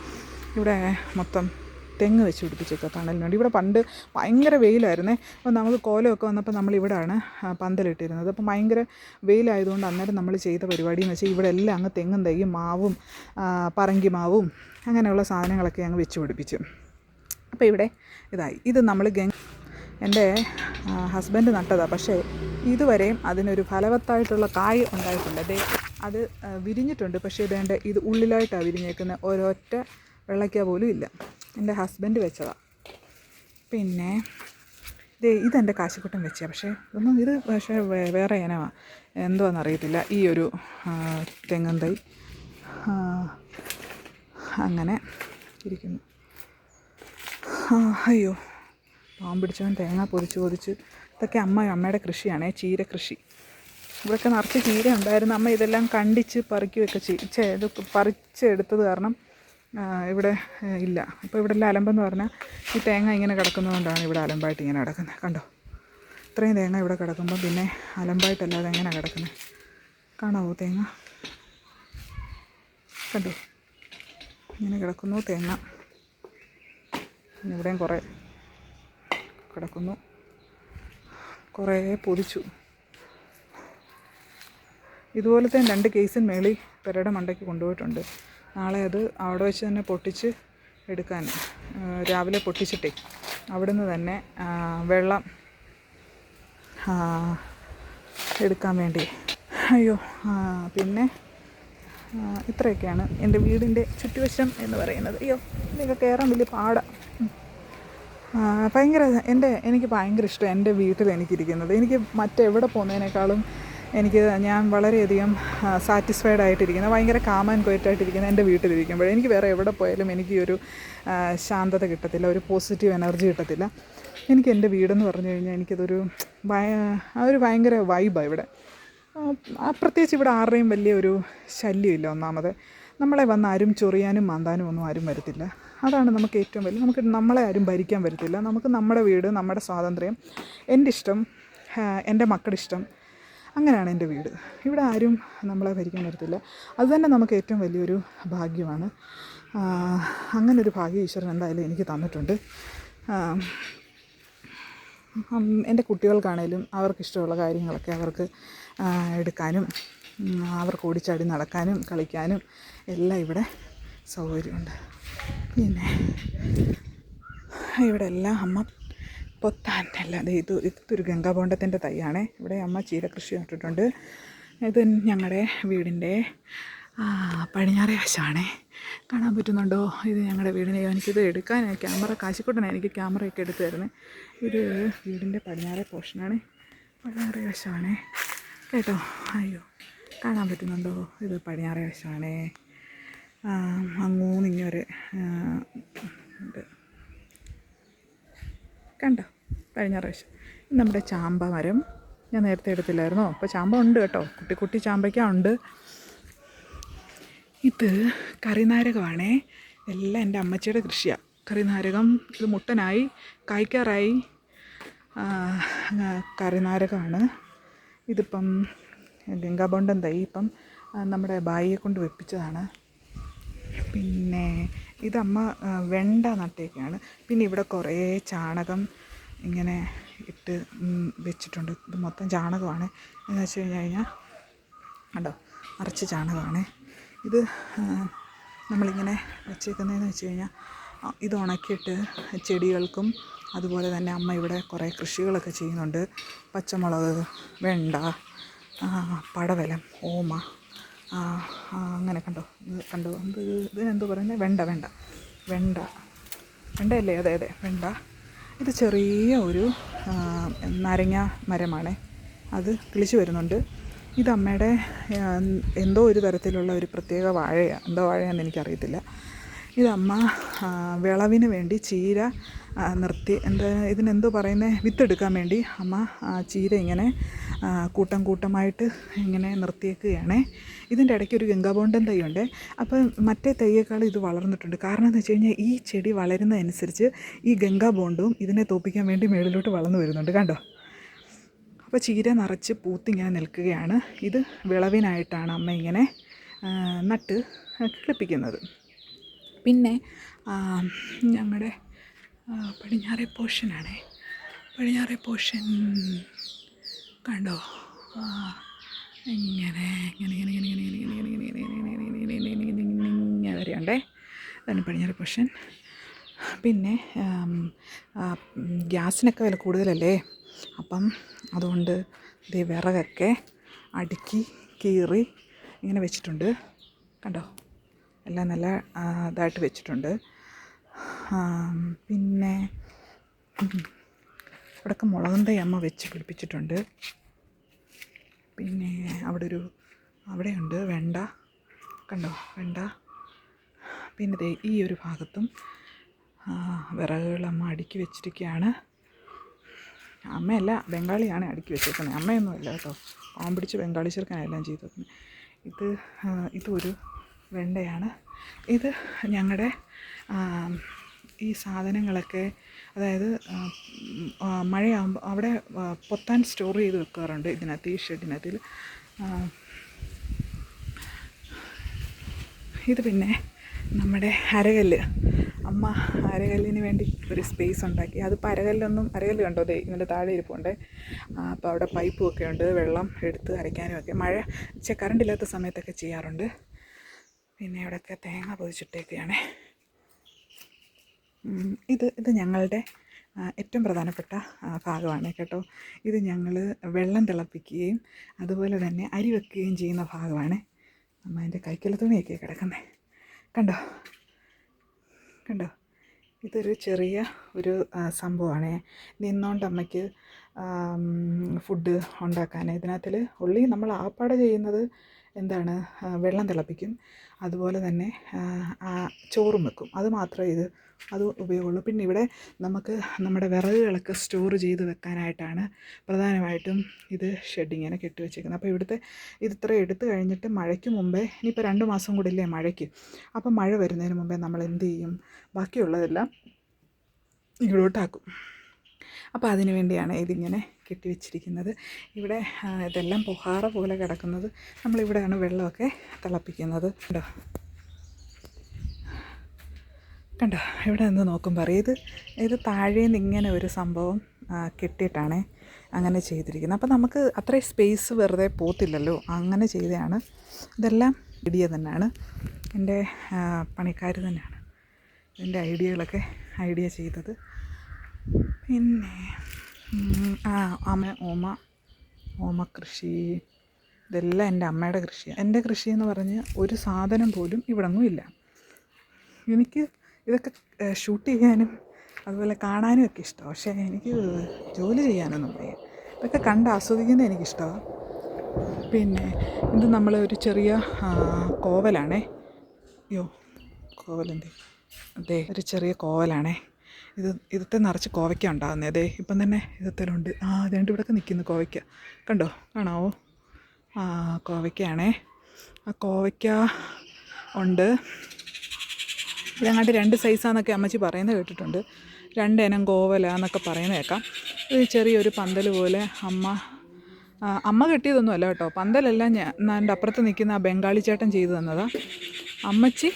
ഇവിടെ മൊത്തം തെങ്ങ് വെച്ച് പിടിപ്പിച്ചേക്കുക തണലിന് വേണ്ടി. ഇവിടെ പണ്ട് ഭയങ്കര വെയിലായിരുന്നേ. അപ്പോൾ നമുക്ക് കോലമൊക്കെ വന്നപ്പോൾ നമ്മളിവിടാണ് പന്തലിട്ടിരുന്നത്. അപ്പം ഭയങ്കര വെയിലായതുകൊണ്ട് അന്നേരം നമ്മൾ ചെയ്ത പരിപാടി എന്ന് വെച്ചാൽ ഇവിടെ എല്ലാം അങ്ങ് തെങ്ങും തൈയും മാവും പറങ്കി മാവും അങ്ങനെയുള്ള സാധനങ്ങളൊക്കെ അങ്ങ് വെച്ച് പിടിപ്പിച്ചു. അപ്പോൾ ഇവിടെ ഇതായി. ഇത് നമ്മൾ എൻ്റെ ഹസ്ബൻഡ് നട്ടതാണ്. പക്ഷേ ഇതുവരെയും അതിനൊരു ഫലവത്തായിട്ടുള്ള കായ് ഉണ്ടായിട്ടുണ്ട്. അത് വിരിഞ്ഞിട്ടുണ്ട്. പക്ഷേ ഇത് ഉള്ളിലായിട്ടാണ് വിരിഞ്ഞേക്കുന്നത്. ഒരൊറ്റ വെള്ളയ്ക്ക പോലും ഇല്ല. എൻ്റെ ഹസ്ബൻഡ് വെച്ചതാണ്. പിന്നെ ഇതെൻ്റെ കാശിക്കുട്ടൻ വെച്ചതാണ്. പക്ഷേ വേറെ ഇനമാണ്, എന്തുവാണെന്നറിയത്തില്ല. ഈ ഒരു തെങ്ങും തൈ അങ്ങനെ ഇരിക്കുന്നു. അയ്യോ, പാമ്പ് പിടിച്ചവൻ തേങ്ങ പൊതിച്ച് ഇതൊക്കെ അമ്മയുടെ കൃഷിയാണേ, ചീര കൃഷി. ഇവിടെയൊക്കെ നിറച്ച് ചീര ഉണ്ടായിരുന്നു. അമ്മ ഇതെല്ലാം കണ്ടിച്ച് പറിക്കുകയൊക്കെ ഇത് പറിച്ചെടുത്തത് കാരണം ഇവിടെ ഇല്ല. അപ്പോൾ ഇവിടെ എല്ലാം അലമ്പെന്ന് പറഞ്ഞാൽ ഈ തേങ്ങ ഇങ്ങനെ കിടക്കുന്നതുകൊണ്ടാണ് ഇവിടെ അലമ്പായിട്ട് ഇങ്ങനെ കിടക്കുന്നത്. കണ്ടോ, ഇത്രയും തേങ്ങ ഇവിടെ കിടക്കുമ്പോൾ പിന്നെ അലമ്പായിട്ടല്ലാതെ എങ്ങനെ കിടക്കുന്നത്? കാണാവോ തേങ്ങ? കണ്ടോ, ഇങ്ങനെ കിടക്കുന്നു തേങ്ങ. ഇവിടെയും കുറേ കിടക്കുന്നു, കുറേ പൊതിച്ചു. ഇതുപോലത്തെ 2 കേസിൻ മേളിൽ പെരയുടെ മണ്ടയ്ക്ക് കൊണ്ടുപോയിട്ടുണ്ട്. നാളെ അത് അവിടെ വെച്ച് തന്നെ പൊട്ടിച്ച് എടുക്കാൻ, രാവിലെ പൊട്ടിച്ചിട്ടേ അവിടെ നിന്ന് തന്നെ വെള്ളം എടുക്കാൻ വേണ്ടി. അയ്യോ, പിന്നെ ഇത്രയൊക്കെയാണ് എൻ്റെ വീടിൻ്റെ ചുറ്റുവശം എന്ന് പറയുന്നത്. അയ്യോ, ഇതൊക്കെ കയറാൻ വലിയ പാടാണ്. എനിക്ക് ഭയങ്കര ഇഷ്ടം എൻ്റെ വീട്ടിൽ എനിക്കിരിക്കുന്നത്. എനിക്ക് മറ്റെവിടെ പോകുന്നതിനേക്കാളും ഞാൻ വളരെയധികം സാറ്റിസ്ഫൈഡ് ആയിട്ടിരിക്കുന്നത്, ഭയങ്കര കാം ആൻഡ് ക്വയറ്റായിട്ടിരിക്കുന്നത് എൻ്റെ വീട്ടിലിരിക്കുമ്പോൾ. എനിക്ക് വേറെ എവിടെ പോയാലും എനിക്ക് ഒരു ശാന്തത കിട്ടത്തില്ല, ഒരു പോസിറ്റീവ് എനർജി കിട്ടത്തില്ല. എനിക്ക് എൻ്റെ വീടെന്ന് പറഞ്ഞു കഴിഞ്ഞാൽ എനിക്കതൊരു ഭയങ്കര വൈബാണ് ഇവിടെ. പ്രത്യേകിച്ച് ഇവിടെ ആരുടെയും വലിയൊരു ശല്യമില്ല. ഒന്നാമത് നമ്മളെ വന്ന് ആരും ചൊറിയാനും മാന്താനും ഒന്നും ആരും വരത്തില്ല. അതാണ് നമുക്ക് ഏറ്റവും വലിയ. നമ്മളെ ആരും ഭരിക്കാൻ വരത്തില്ല. നമുക്ക് നമ്മുടെ വീട്, നമ്മുടെ സ്വാതന്ത്ര്യം, എൻ്റെ ഇഷ്ടം, എൻ്റെ മക്കളുടെ ഇഷ്ടം, അങ്ങനെയാണ് എൻ്റെ വീട്. ഇവിടെ ആരും നമ്മളെ ഭരിക്കാൻ വരത്തില്ല. അതുതന്നെ നമുക്ക് ഏറ്റവും വലിയൊരു ഭാഗ്യമാണ്. അങ്ങനൊരു ഭാഗ്യം ഈശ്വരൻ എന്തായാലും എനിക്ക് തന്നിട്ടുണ്ട്. എൻ്റെ കുട്ടികൾക്കാണേലും അവർക്കിഷ്ടമുള്ള കാര്യങ്ങളൊക്കെ അവർക്ക് എടുക്കാനും അവർക്ക് ഓടിച്ചാടി നടക്കാനും കളിക്കാനും എല്ലാം ഇവിടെ സൗകര്യമുണ്ട്. പിന്നെ ഇവിടെ എല്ലാം അമ്മ പൊത്താനല്ല, ഇതൊരു ഗംഗാബോണ്ടത്തിൻ്റെ തൈയാണേ. ഇവിടെ അമ്മ ചീരകൃഷി നട്ടിട്ടുണ്ട്. ഇത് ഞങ്ങളുടെ വീടിൻ്റെ പടിഞ്ഞാറേ വശമാണേ. കാണാൻ പറ്റുന്നുണ്ടോ? ഇത് ഞങ്ങളുടെ വീടിനെ. എനിക്കിത് എടുക്കാൻ കാശിക്കുട്ടനാണ് എനിക്ക് ക്യാമറയൊക്കെ എടുത്തു തരുന്നത്. ഇത് വീടിൻ്റെ പടിഞ്ഞാറേ പോർഷനാണ്, പടിഞ്ഞാറേ വശമാണേ കേട്ടോ. അയ്യോ, കാണാൻ പറ്റുന്നുണ്ടോ? ഇത് പടിഞ്ഞാറേ വശമാണേ. അങ്ങൂന്നിങ്ങൊരു ഉണ്ട്, കണ്ടോ? പടിഞ്ഞാറേ വശം. നമ്മുടെ ചാമ്പ മരം ഞാൻ നേരത്തെ എടുത്തില്ലായിരുന്നോ? അപ്പോൾ ചാമ്പ ഉണ്ട് കേട്ടോ, കുട്ടി ചാമ്പയ്ക്ക ഉണ്ട്. ഇത് കറിനാരകമാണേ. എല്ലാം എൻ്റെ അമ്മച്ചിയുടെ കൃഷിയാണ്. കറിനാരകം ഇത് മുട്ടനായി കായ്ക്കാറായി. കറിനാരകമാണ് ഇതിപ്പം. ഗംഗാബോണ്ടം തൈ ഇപ്പം നമ്മുടെ ബായിയെ കൊണ്ട് വെപ്പിച്ചതാണ്. പിന്നെ ഇതമ്മ വെണ്ട നട്ടേക്കാണ്. പിന്നെ ഇവിടെ കുറേ ചാണകം ഇങ്ങനെ ഇട്ട് വെച്ചിട്ടുണ്ട്. ഇത് മൊത്തം ചാണകമാണ്. എന്ന് വെച്ച് കഴിഞ്ഞാൽ കണ്ടോ, നിറച്ച് ചാണകമാണ്. ഇത് നമ്മളിങ്ങനെ വെച്ചേക്കുന്നതെന്ന് വെച്ച് കഴിഞ്ഞാൽ ഇത് ഉണക്കിയിട്ട് ചെടികൾക്കും അതുപോലെ തന്നെ അമ്മ ഇവിടെ കുറേ കൃഷികളൊക്കെ ചെയ്യുന്നുണ്ട്. പച്ചമുളക്, വെണ്ട, പടവലം, ഓമ, അങ്ങനെ കണ്ടോ ഇതിനെന്തോ പറയുന്നത്? വെണ്ടയല്ലേ? അതെ വെണ്ട. ഇത് ചെറിയ ഒരു നാരങ്ങ മരമാണ്, അത് കിളിച്ച് വരുന്നുണ്ട്. ഇത് അമ്മയുടെ എന്തോ ഒരു തരത്തിലുള്ള ഒരു പ്രത്യേക വാഴയാണ്. എന്തോ വാഴയാണെന്ന് എനിക്കറിയത്തില്ല. ഇതമ്മ വിളവിന് വേണ്ടി ചീര ഇതിനെന്തോ പറയുന്നത്, വിത്തെടുക്കാൻ വേണ്ടി അമ്മ ചീര ഇങ്ങനെ കൂട്ടം കൂട്ടമായിട്ട് ഇങ്ങനെ നിർത്തിയേക്കുകയാണ്. ഇതിൻ്റെ ഇടയ്ക്ക് ഒരു ഗംഗാബോണ്ടൻ തൈയുണ്ട്. അപ്പം മറ്റേ തൈയേക്കാൾ ഇത് വളർന്നിട്ടുണ്ട്. കാരണം എന്ന് വെച്ച് കഴിഞ്ഞാൽ ഈ ചെടി വളരുന്നതനുസരിച്ച് ഈ ഗംഗാബോണ്ടും ഇതിനെ തോപ്പിക്കാൻ വേണ്ടി മേളിലോട്ട് വളർന്നു വരുന്നുണ്ട്. കണ്ടോ? അപ്പോൾ ചീര നിറച്ച് പൂത്തിങ്ങനെ നിൽക്കുകയാണ്. ഇത് വിളവിനായിട്ടാണ് അമ്മ ഇങ്ങനെ നട്ട് കിളിപ്പിക്കുന്നത്. പിന്നെ ഞങ്ങളുടെ പടിഞ്ഞാറേ പോർഷനാണേ. പടിഞ്ഞാറേ പോർഷൻ കണ്ടോ? ഇങ്ങനെ ഇങ്ങനെ ഇങ്ങനെ ഇങ്ങനെ ഇങ്ങനെ ഇങ്ങനെ ഇങ്ങനെ ഇങ്ങനെ ഇങ്ങനെ ഇങ്ങനെ ഇങ്ങനെ ഇങ്ങനെ ഇങ്ങനെ ഇങ്ങനെ വരെയുണ്ടേ. അതാണ് പടിഞ്ഞാറേ പോർഷൻ. പിന്നെ ഗ്യാസിനൊക്കെ വില കൂടുതലല്ലേ, അപ്പം അതുകൊണ്ട് ദേ വിറകൊക്കെ അടുക്കി കീറി ഇങ്ങനെ വെച്ചിട്ടുണ്ട്. കണ്ടോ? എല്ലാം നല്ല ഇതായിട്ട് വെച്ചിട്ടുണ്ട്. പിന്നെ ഇവിടെയൊക്കെ മുളകും തൈ അമ്മ വെച്ച് പിടിപ്പിച്ചിട്ടുണ്ട്. പിന്നെ അവിടെയുണ്ട് വെണ്ട. കണ്ടോ? വെണ്ട. പിന്നെ ദേ ഈ ഒരു ഭാഗത്തും വിറകുകൾ അമ്മ അടുക്കി വെച്ചിരിക്കുകയാണ്. അമ്മയല്ല, ബംഗാളിയാണ് അടുക്കി വെച്ചേക്കുന്നത്. അമ്മയൊന്നുമല്ല കേട്ടോ, പാവം പിടിച്ച് ബംഗാളി ചെറുക്കനെല്ലാം ചെയ്തേക്കുന്നത്. ഇതൊരു വെണ്ടയാണ്. ഇത് ഞങ്ങളുടെ ഈ സാധനങ്ങളൊക്കെ, അതായത് മഴയാകുമ്പോൾ അവിടെ പൊത്താൻ സ്റ്റോർ ചെയ്ത് വെക്കാറുണ്ട് ഇതിനകത്ത്, ഈ ഷെഡിനകത്തിൽ. ഇത് പിന്നെ നമ്മുടെ അരകല്ല്, അമ്മ അരകല്ലിന് വേണ്ടി ഒരു സ്പേസ് ഉണ്ടാക്കി. അതിപ്പോൾ അരകല്ല് കണ്ടോ? ദേ ഇതിൻ്റെ താഴെ ഇരിപ്പുണ്ട്. അപ്പോൾ അവിടെ പൈപ്പും ഒക്കെ ഉണ്ട്, വെള്ളം എടുത്ത് അരയ്ക്കാനും ഒക്കെ. കറണ്ട് ഇല്ലാത്ത സമയത്തൊക്കെ ചെയ്യാറുണ്ട്. പിന്നെ ഇവിടെയൊക്കെ തേങ്ങ പൊതിച്ചിട്ടേക്കുകയാണ്. ഇത് ഞങ്ങളുടെ ഏറ്റവും പ്രധാനപ്പെട്ട ഭാഗമാണ് കേട്ടോ. ഇത് ഞങ്ങൾ വെള്ളം തിളപ്പിക്കുകയും അതുപോലെ തന്നെ അരി വെക്കുകയും ചെയ്യുന്ന ഭാഗമാണ്. അമ്മ അതിൻ്റെ കൈക്കല തുണിയൊക്കെ കിടക്കുന്നത് കണ്ടോ? ഇതൊരു ചെറിയ ഒരു സംഭവമാണ്. നിന്നുകൊണ്ട് അമ്മയ്ക്ക് ഫുഡ് ഉണ്ടാക്കാൻ. ഇതിനകത്തിൽ ഉള്ളി നമ്മൾ ആപ്പാടെ ചെയ്യുന്നത് എന്താണ്, വെള്ളം തിളപ്പിക്കും, അതുപോലെ തന്നെ ചോറും വെക്കും. അത് മാത്രമേ അത് ഉപയോഗമുള്ളൂ. പിന്നെ ഇവിടെ നമുക്ക് നമ്മുടെ വിറകുകളൊക്കെ സ്റ്റോർ ചെയ്ത് വെക്കാനായിട്ടാണ് പ്രധാനമായിട്ടും ഇത് ഷെഡിങ്ങനെ കെട്ടി വെച്ചേക്കുന്നത്. അപ്പോൾ ഇത് ഇത്ര എടുത്തു കഴിഞ്ഞിട്ട് മഴയ്ക്ക് മുമ്പേ, ഇനിയിപ്പോൾ 2 മാസം കൂടി ഇല്ലേ മഴയ്ക്ക്, അപ്പോൾ മഴ വരുന്നതിന് മുമ്പേ നമ്മൾ എന്ത് ചെയ്യും, ബാക്കിയുള്ളതെല്ലാം ഇങ്ങോട്ടാക്കും. അപ്പോൾ അതിനു വേണ്ടിയാണ് ഇതിങ്ങനെ കെട്ടിവെച്ചിരിക്കുന്നത്. ഇവിടെ ഇതെല്ലാം പുഹാറ പോലെ കിടക്കുന്നത്. നമ്മളിവിടെയാണ് വെള്ളമൊക്കെ തിളപ്പിക്കുന്നത്. കണ്ടോ? ഇവിടെ നിന്ന് നോക്കുമ്പോൾ അറിയാം, ഇത് താഴേന്ന് ഇങ്ങനെ ഒരു സംഭവം കെട്ടിയിട്ടാണ് അങ്ങനെ ചെയ്തിരിക്കുന്നത്. അപ്പോൾ നമുക്ക് അത്രയും സ്പേസ് വെറുതെ പോത്തില്ലല്ലോ, അങ്ങനെ ചെയ്തതാണ്. ഇതെല്ലാം ഐഡിയ തന്നെയാണ്, എൻ്റെ പണിക്കാർ തന്നെയാണ് ഇതിൻ്റെ ഐഡിയ ചെയ്തത്. പിന്നെ ഓമ കൃഷി, ഇതെല്ലാം എൻ്റെ അമ്മയുടെ കൃഷിയാണ്. എൻ്റെ കൃഷിയെന്ന് പറഞ്ഞ് ഒരു സാധനം പോലും ഇവിടെങ്ങും ഇല്ല. എനിക്ക് ഇതൊക്കെ ഷൂട്ട് ചെയ്യാനും അതുപോലെ കാണാനും ഒക്കെ ഇഷ്ടമാണ്. പക്ഷേ എനിക്ക് ജോലി ചെയ്യാനൊന്നും വയ്യ. ഇതൊക്കെ കണ്ട് ആസ്വദിക്കുന്നത് എനിക്കിഷ്ടമാണ്. പിന്നെ ഇത് നമ്മൾ ഒരു ചെറിയ കോവലാണേ. അതെ, ഒരു ചെറിയ കോവലാണേ. ഇതത്തെ നിറച്ച് കോവയ്ക്ക ഉണ്ടാകുന്നത്. അതെ, ഇപ്പം തന്നെ ഇതത്തിലുണ്ട്. അതുകൊണ്ട് ഇവിടെയൊക്കെ നിൽക്കുന്നു കോവയ്ക്ക. കാണാവോ? കോവയ്ക്കയാണേ. ആ കോവയ്ക്ക ഉണ്ട്. ഇതങ്ങാണ്ട് 2 സൈസാന്നൊക്കെ അമ്മച്ചി പറയുന്നത് കേട്ടിട്ടുണ്ട്. 2 ഇനം കോവലാന്നൊക്കെ പറയുന്നത് കേൾക്കാം. ഇത് ചെറിയൊരു പന്തൽ പോലെ അമ്മ കെട്ടിയതൊന്നും അല്ല കേട്ടോ. പന്തലെല്ലാം എൻ്റെ അപ്പുറത്ത് നിൽക്കുന്ന ആ ബംഗാളി ചേട്ടൻ ചെയ്തു തന്നതാണ്. അമ്മച്ചി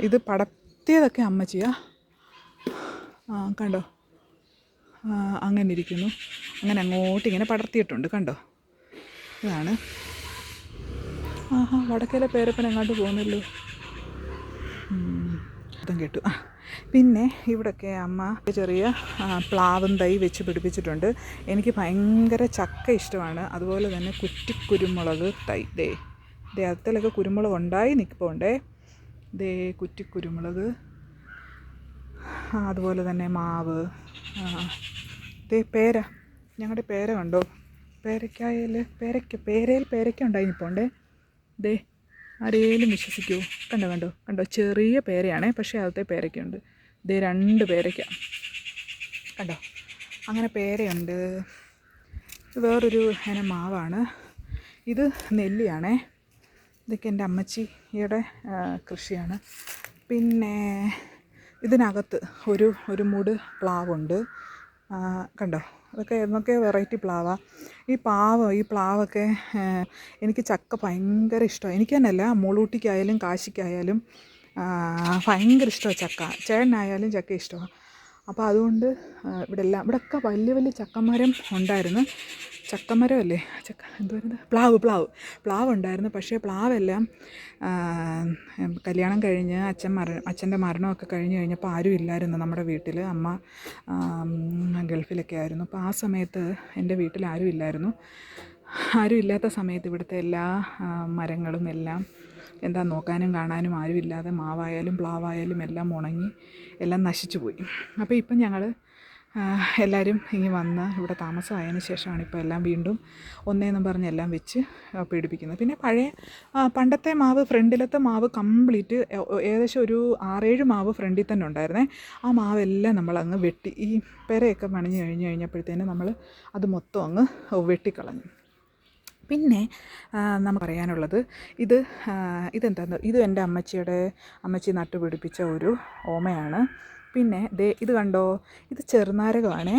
ഇത് പടർത്തിയതൊക്കെ അമ്മച്ചിയാ. കണ്ടോ? അങ്ങനെ ഇരിക്കുന്നു. അങ്ങനെ അങ്ങോട്ടിങ്ങനെ പടർത്തിയിട്ടുണ്ട്. കണ്ടോ? ഇതാണ്. വടക്കേലെ പേരപ്പൻ എങ്ങോട്ട് പോകുന്നല്ലോ. അതും കേട്ടു. പിന്നെ ഇവിടെയൊക്കെ അമ്മ ചെറിയ പ്ലാവും തൈ വെച്ച് പിടിപ്പിച്ചിട്ടുണ്ട്. എനിക്ക് ഭയങ്കര ചക്ക ഇഷ്ടമാണ്. അതുപോലെ തന്നെ കുറ്റിക്കുരുമുളക് തൈ. ദേ അതിലൊക്കെ കുരുമുളക് ഉണ്ടായി നിൽപ്പുണ്ടേ. കുറ്റിക്കുരുമുളക്, അതുപോലെ തന്നെ മാവ്. പേര, ഞങ്ങളുടെ പേര കണ്ടോ? പേരയ്ക്കായൽ പേരയിൽ പേരയ്ക്ക ഉണ്ടായി നിൽപ്പുണ്ടേ. ആരേലും വിശ്വസിക്കുമോ? കണ്ടോ? ചെറിയ പേരയാണേ, പക്ഷേ അകത്തെ പേരയ്ക്കുണ്ട്. 2 പേരയ്ക്ക കണ്ടോ? അങ്ങനെ പേരയുണ്ട്. വേറൊരു ഇനം മാവാണ്. ഇത് നെല്ലിയാണേ. ഇതൊക്കെ എൻ്റെ അമ്മച്ചിയുടെ കൃഷിയാണ്. പിന്നെ ഇതിനകത്ത് ഒരു മൂട് പ്ലാവുണ്ട്. കണ്ടോ, അതൊക്കെ എന്നൊക്കെ വെറൈറ്റി പ്ലാവാണ്. ഈ പ്ലാവൊക്കെ എനിക്ക് ചക്ക ഭയങ്കര ഇഷ്ടമാണ്. എനിക്ക് തന്നെയല്ല, മോളൂട്ടിക്കായാലും കാശിക്കായാലും ഭയങ്കര ഇഷ്ടമാണ് ചക്ക. ചേട്ടനായാലും ചക്ക ഇഷ്ടമാണ്. അപ്പോൾ അതുകൊണ്ട് ഇവിടെയൊക്കെ വലിയ വലിയ ചക്കമരം ഉണ്ടായിരുന്നു. ചക്കമരമല്ലേ, എന്തുവായിരുന്നു, പ്ലാവ് ഉണ്ടായിരുന്നു. പക്ഷേ പ്ലാവെല്ലാം കല്യാണം കഴിഞ്ഞ് അച്ഛൻ്റെ മരണമൊക്കെ കഴിഞ്ഞപ്പോൾ ആരും ഇല്ലായിരുന്നു നമ്മുടെ വീട്ടിൽ. അമ്മ ഗൾഫിലൊക്കെ ആയിരുന്നു. അപ്പോൾ ആ സമയത്ത് എൻ്റെ വീട്ടിൽ ആരും ഇല്ലാത്ത സമയത്ത് ഇവിടുത്തെ എല്ലാ മരങ്ങളും എല്ലാം നോക്കാനും കാണാനും ആരുമില്ലാതെ മാവായാലും പ്ലാവായാലും എല്ലാം ഉണങ്ങി എല്ലാം നശിച്ചു പോയി. അപ്പോൾ ഇപ്പം ഞങ്ങൾ എല്ലാവരും ഇനി വന്ന് ഇവിടെ താമസമായതിന് ശേഷമാണ് ഇപ്പോൾ എല്ലാം വീണ്ടും ഒന്നേന്നും പറഞ്ഞ് എല്ലാം വെച്ച് പിടിപ്പിക്കുന്നത്. പിന്നെ പണ്ടത്തെ മാവ്, ഫ്രണ്ടിലത്തെ മാവ് കംപ്ലീറ്റ് ഏകദേശം ഒരു 6-7 മാവ് ഫ്രണ്ടിൽ തന്നെ ഉണ്ടായിരുന്നേ. ആ മാവെല്ലാം നമ്മളങ്ങ് വെട്ടി, ഈ പെരയൊക്കെ പണിഞ്ഞ് കഴിഞ്ഞപ്പോഴത്തേനും നമ്മൾ അത് മൊത്തം അങ്ങ് വെട്ടിക്കളഞ്ഞു. പിന്നെ നമുക്ക് പറയാനുള്ളത് ഇതെന്താണെന്ന്, ഇത് എൻ്റെ അമ്മച്ചി നട്ടുപിടിപ്പിച്ച ഒരു ഓമയാണ്. പിന്നെ ഇത് കണ്ടോ, ഇത് ചെറുനാരകമാണേ.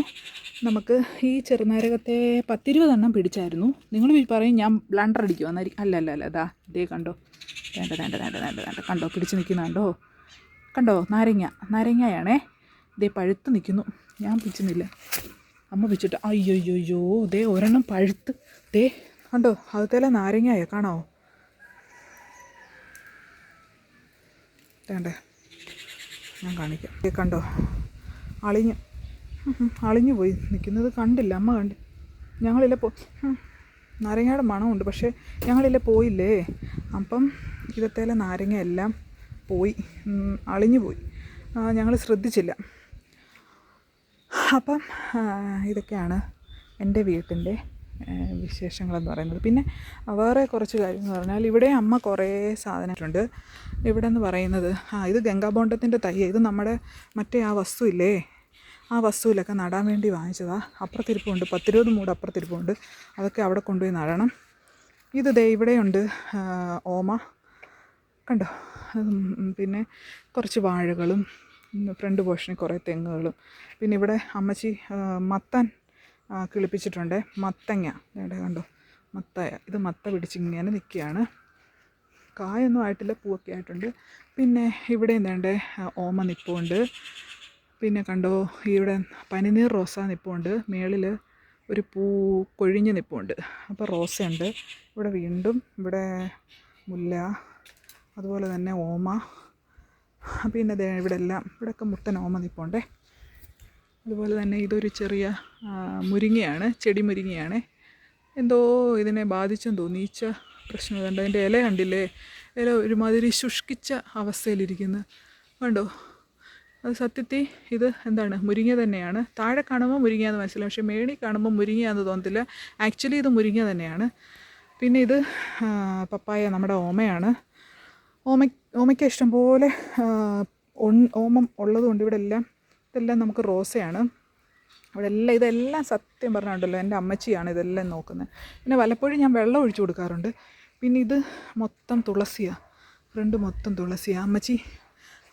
നമുക്ക് ഈ ചെറുനാരകത്തെ 10-20 എണ്ണം പിടിച്ചായിരുന്നു. നിങ്ങൾ പറയും ഞാൻ ബ്ലണ്ടർ അടിക്കുമെന്നായിരിക്കും. അല്ല ഇതേ കണ്ടോ, വേണ്ട കണ്ടോ, പിടിച്ച് നിൽക്കുന്നുണ്ടോ, കണ്ടോ, നാരങ്ങയാണേ. ഇതേ പഴുത്ത് നിൽക്കുന്നു. ഞാൻ പിടിച്ചുന്നില്ല, അമ്മ പിടിച്ചിട്ട്. അയ്യോ ഇതേ ഒരെണ്ണം പഴുത്ത്, ദേ കണ്ടോ, അതുപോലെ നാരങ്ങയായോ, കാണാമോ? വേണ്ടേ, ഞാൻ കാണിക്കാം. കണ്ടോ, അളിഞ്ഞു പോയി നിൽക്കുന്നത് കണ്ടില്ല, അമ്മ കണ്ട്. ഞങ്ങളില്ല നാരങ്ങയുടെ മണമുണ്ട്, പക്ഷേ ഞങ്ങളില്ല പോയില്ലേ. അപ്പം ഇതത്തേലെ നാരങ്ങ എല്ലാം പോയി, അളിഞ്ഞു പോയി. ഞങ്ങൾ ശ്രദ്ധിച്ചില്ല. അപ്പം ഇതൊക്കെയാണ് എൻ്റെ വീട്ടിൻ്റെ വിശേഷങ്ങളെന്ന് പറയുന്നത്. പിന്നെ വേറെ കുറച്ച് കാര്യമെന്ന് പറഞ്ഞാൽ ഇവിടെ അമ്മ കുറേ സാധനങ്ങളുണ്ട്. ഇവിടെ എന്ന് പറയുന്നത് ഇത് ഗംഗാബോണ്ടത്തിൻ്റെ തൈ. ഇത് നമ്മുടെ മറ്റേ ആ വസ്തു ഇല്ലേ, ആ വസ്തുവിലൊക്കെ നടാൻ വേണ്ടി വാങ്ങിച്ചതാണ്. അപ്പുറത്തിരിപ്പുണ്ട്, 10-20 മൂട് അപ്പുറത്തിരിപ്പുണ്ട്. അതൊക്കെ അവിടെ കൊണ്ടുപോയി നടണം. ഇത് ദേ ഇവിടെയുണ്ട് ഓമ, കണ്ടോ. പിന്നെ കുറച്ച് വാഴകളും ഫ്രണ്ട് പോർഷനിൽ കുറേ തെങ്ങുകളും. പിന്നെ ഇവിടെ അമ്മച്ചി മത്തൻ കിളിപ്പിച്ചിട്ടുണ്ട്. മത്തങ്ങ കണ്ടോ, ഇത് മത്ത പിടിച്ചിങ്ങനെ നിൽക്കുകയാണ്. കായൊന്നും ആയിട്ടില്ല, പൂവൊക്കെ ആയിട്ടുണ്ട്. പിന്നെ ഇവിടെ എന്താണ്ട് ഓമ നിൽപ്പുണ്ട്. പിന്നെ കണ്ടോ, ഇവിടെ പനിനീർ റോസ നിൽപ്പുണ്ട്. മേളിൽ ഒരു പൂ കൊഴിഞ്ഞ് നിൽപ്പുണ്ട്. അപ്പോൾ റോസയുണ്ട്. ഇവിടെ വീണ്ടും ഇവിടെ മുല്ല, അതുപോലെ തന്നെ ഓമ. പിന്നെ ഇവിടെയൊക്കെ മുട്ടൻ ഓമ നിൽപ്പുണ്ടേ. അതുപോലെ തന്നെ ഇതൊരു ചെറിയ മുരിങ്ങയാണ്, ചെടി മുരിങ്ങയാണ്. എന്തോ ഇതിനെ ബാധിച്ചെന്ന് തോന്നി, ഈച്ച പ്രശ്നം. കണ്ടോ, അതിൻ്റെ ഇല കണ്ടില്ലേ, ഇല ഒരുമാതിരി ശുഷ്കിച്ച അവസ്ഥയിലിരിക്കുന്നു, കണ്ടോ. അത് സത്യത്തിൽ ഇത് എന്താണ്, മുരിങ്ങ തന്നെയാണ്. താഴെ കാണുമ്പോൾ മുരിങ്ങയാന്ന് മനസ്സിലാവും, പക്ഷേ മേളിൽ കാണുമ്പോൾ മുരിങ്ങയാന്ന് തോന്നത്തില്ല. ആക്ച്വലി ഇത് മുരിങ്ങ തന്നെയാണ്. പിന്നെ ഇത് പപ്പായ, നമ്മുടെ ഓമയാണ്. ഓമയ്ക്ക് ഇഷ്ടംപോലെ ഓമം ഉള്ളതുകൊണ്ട് ഇതെല്ലാം നമുക്ക് റോസയാണ്. ഇതെല്ലാം സത്യം പറഞ്ഞിട്ടുണ്ടല്ലോ എൻ്റെ അമ്മച്ചിയാണ് ഇതെല്ലാം നോക്കുന്നത്. പിന്നെ വല്ലപ്പോഴും ഞാൻ വെള്ളം ഒഴിച്ചു കൊടുക്കാറുണ്ട്. പിന്നെ ഇത് മൊത്തം തുളസിയാണ്, ഫ്രണ്ട് മൊത്തം തുളസിയാണ്. അമ്മച്ചി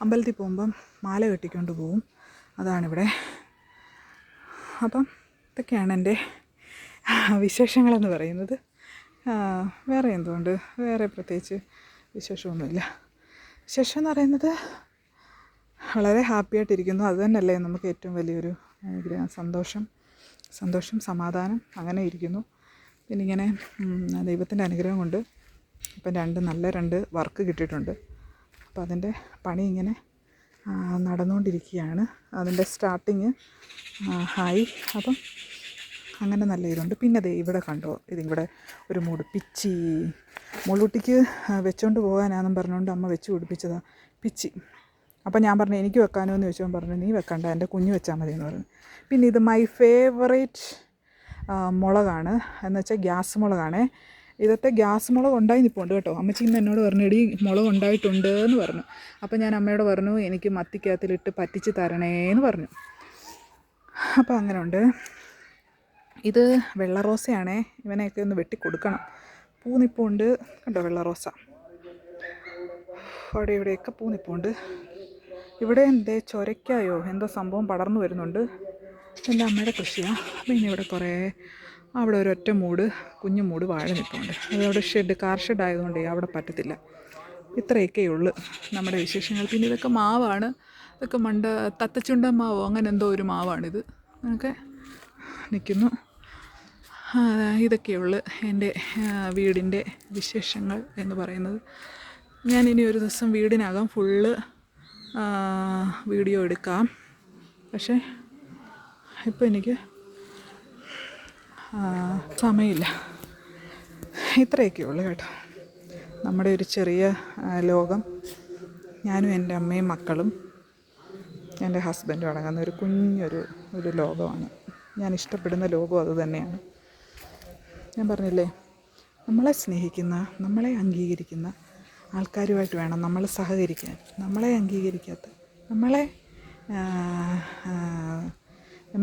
അമ്പലത്തിൽ പോകുമ്പം മാല കെട്ടിക്കൊണ്ട് പോവും, അതാണിവിടെ. അപ്പം ഇതൊക്കെയാണ് എൻ്റെ വിശേഷങ്ങളെന്ന് പറയുന്നത്. വേറെ എന്തുകൊണ്ട്, വേറെ പ്രത്യേകിച്ച് വിശേഷമൊന്നുമില്ല. വിശേഷം എന്ന് പറയുന്നത് വളരെ ഹാപ്പിയായിട്ടിരിക്കുന്നു. അത് തന്നെയല്ലേ നമുക്ക് ഏറ്റവും വലിയൊരു സന്തോഷം, സമാധാനം, അങ്ങനെ ഇരിക്കുന്നു. പിന്നെ ഇങ്ങനെ ദൈവത്തിൻ്റെ അനുഗ്രഹം കൊണ്ട് ഇപ്പം രണ്ട് വർക്ക് കിട്ടിയിട്ടുണ്ട്. അപ്പോൾ അതിൻ്റെ പണി ഇങ്ങനെ നടന്നുകൊണ്ടിരിക്കുകയാണ്. അതിൻ്റെ സ്റ്റാർട്ടിങ് ആയി. അപ്പം അങ്ങനെ നല്ല ഇതുണ്ട്. പിന്നെ ഇവിടെ കണ്ടോ, ഇതിവിടെ ഒരു മൂട് പിച്ചി, മുള്ളൂട്ടിക്ക് വെച്ചുകൊണ്ട് പോകാനാണെന്നും പറഞ്ഞുകൊണ്ട് അമ്മ വെച്ച് പിടിപ്പിച്ചതാണ് പിച്ചി. അപ്പം ഞാൻ പറഞ്ഞു എനിക്ക് വെക്കാനോ എന്ന് ചോദിച്ചപ്പോൾ പറഞ്ഞു നീ വെക്കണ്ട, എൻ്റെ കുഞ്ഞ് വെച്ചാൽ മതി എന്ന് പറഞ്ഞു. പിന്നെ ഇത് മൈ ഫേവറേറ്റ് മുളകാണ്, എന്ന് വെച്ചാൽ ഗ്യാസ് മുളകാണ്. ഇതൊക്കെ ഗ്യാസ് മുളക് ഉണ്ടായി നിൽപ്പുണ്ട് കേട്ടോ. അമ്മച്ചി ഇന്ന് എന്നോട് പറഞ്ഞു എടി മുളക് ഉണ്ടായിട്ടുണ്ട് എന്ന് പറഞ്ഞു. അപ്പം ഞാൻ അമ്മയോട് പറഞ്ഞു എനിക്ക് മത്തിക്കകത്തിലിട്ട് പറ്റിച്ച് തരണേന്ന് പറഞ്ഞു. അപ്പോൾ അങ്ങനെ ഉണ്ട്. ഇത് വെള്ള റോസയാണേ. ഇവനെയൊക്കെ ഒന്ന് വെട്ടിക്കൊടുക്കണം. പൂനിപ്പുണ്ട് കണ്ടോ, വെള്ള റോസ അവിടെ ഇവിടെയൊക്കെ പൂനിപ്പുണ്ട്. ഇവിടെ എന്തേ ചൊരയ്ക്കായോ എന്തോ സംഭവം പടർന്നു വരുന്നുണ്ട്. എൻ്റെ അമ്മയുടെ കൃഷിയാണ്. പിന്നെ ഇവിടെ കുറേ അവിടെ ഒരൊറ്റ മൂട് കുഞ്ഞു മൂട് വാഴ നിൽപ്പുണ്ട്. അതവിടെ ഷെഡ്, കാർ ഷെഡ് ആയതുകൊണ്ട് അവിടെ പറ്റത്തില്ല. ഇത്രയൊക്കെ ഉള്ളു നമ്മുടെ വിശേഷങ്ങൾ. പിന്നെ ഇതൊക്കെ മാവാണ്. ഇതൊക്കെ തത്തച്ചുണ്ടൻ മാവോ അങ്ങനെ എന്തോ ഒരു മാവാണിത്. അങ്ങനെയൊക്കെ നിൽക്കുന്നു. ഇതൊക്കെയുള്ളു എൻ്റെ വീടിൻ്റെ വിശേഷങ്ങൾ എന്ന് പറയുന്നത്. ഞാനിനി ഒരു ദിവസം വീടിനകം ഫുള്ള് വീഡിയോ എടുക്കാം. പക്ഷേ ഇപ്പോൾ എനിക്ക് സമയമില്ല. ഇത്രയൊക്കെ ഉള്ളു കേട്ടോ നമ്മുടെ ഒരു ചെറിയ ലോകം. ഞാനും എൻ്റെ അമ്മയും മക്കളും എൻ്റെ ഹസ്ബൻഡും അടങ്ങുന്ന ഒരു കുഞ്ഞൊരു ലോകമാണ്. ഞാൻ ഇഷ്ടപ്പെടുന്ന ലോകം അത് തന്നെയാണ്. ഞാൻ പറഞ്ഞില്ലേ, നമ്മളെ സ്നേഹിക്കുന്ന, നമ്മളെ അംഗീകരിക്കുന്ന ആൾക്കാരുമായിട്ട് വേണം നമ്മൾ സഹകരിക്കാൻ. നമ്മളെ അംഗീകരിക്കാത്ത, നമ്മളെ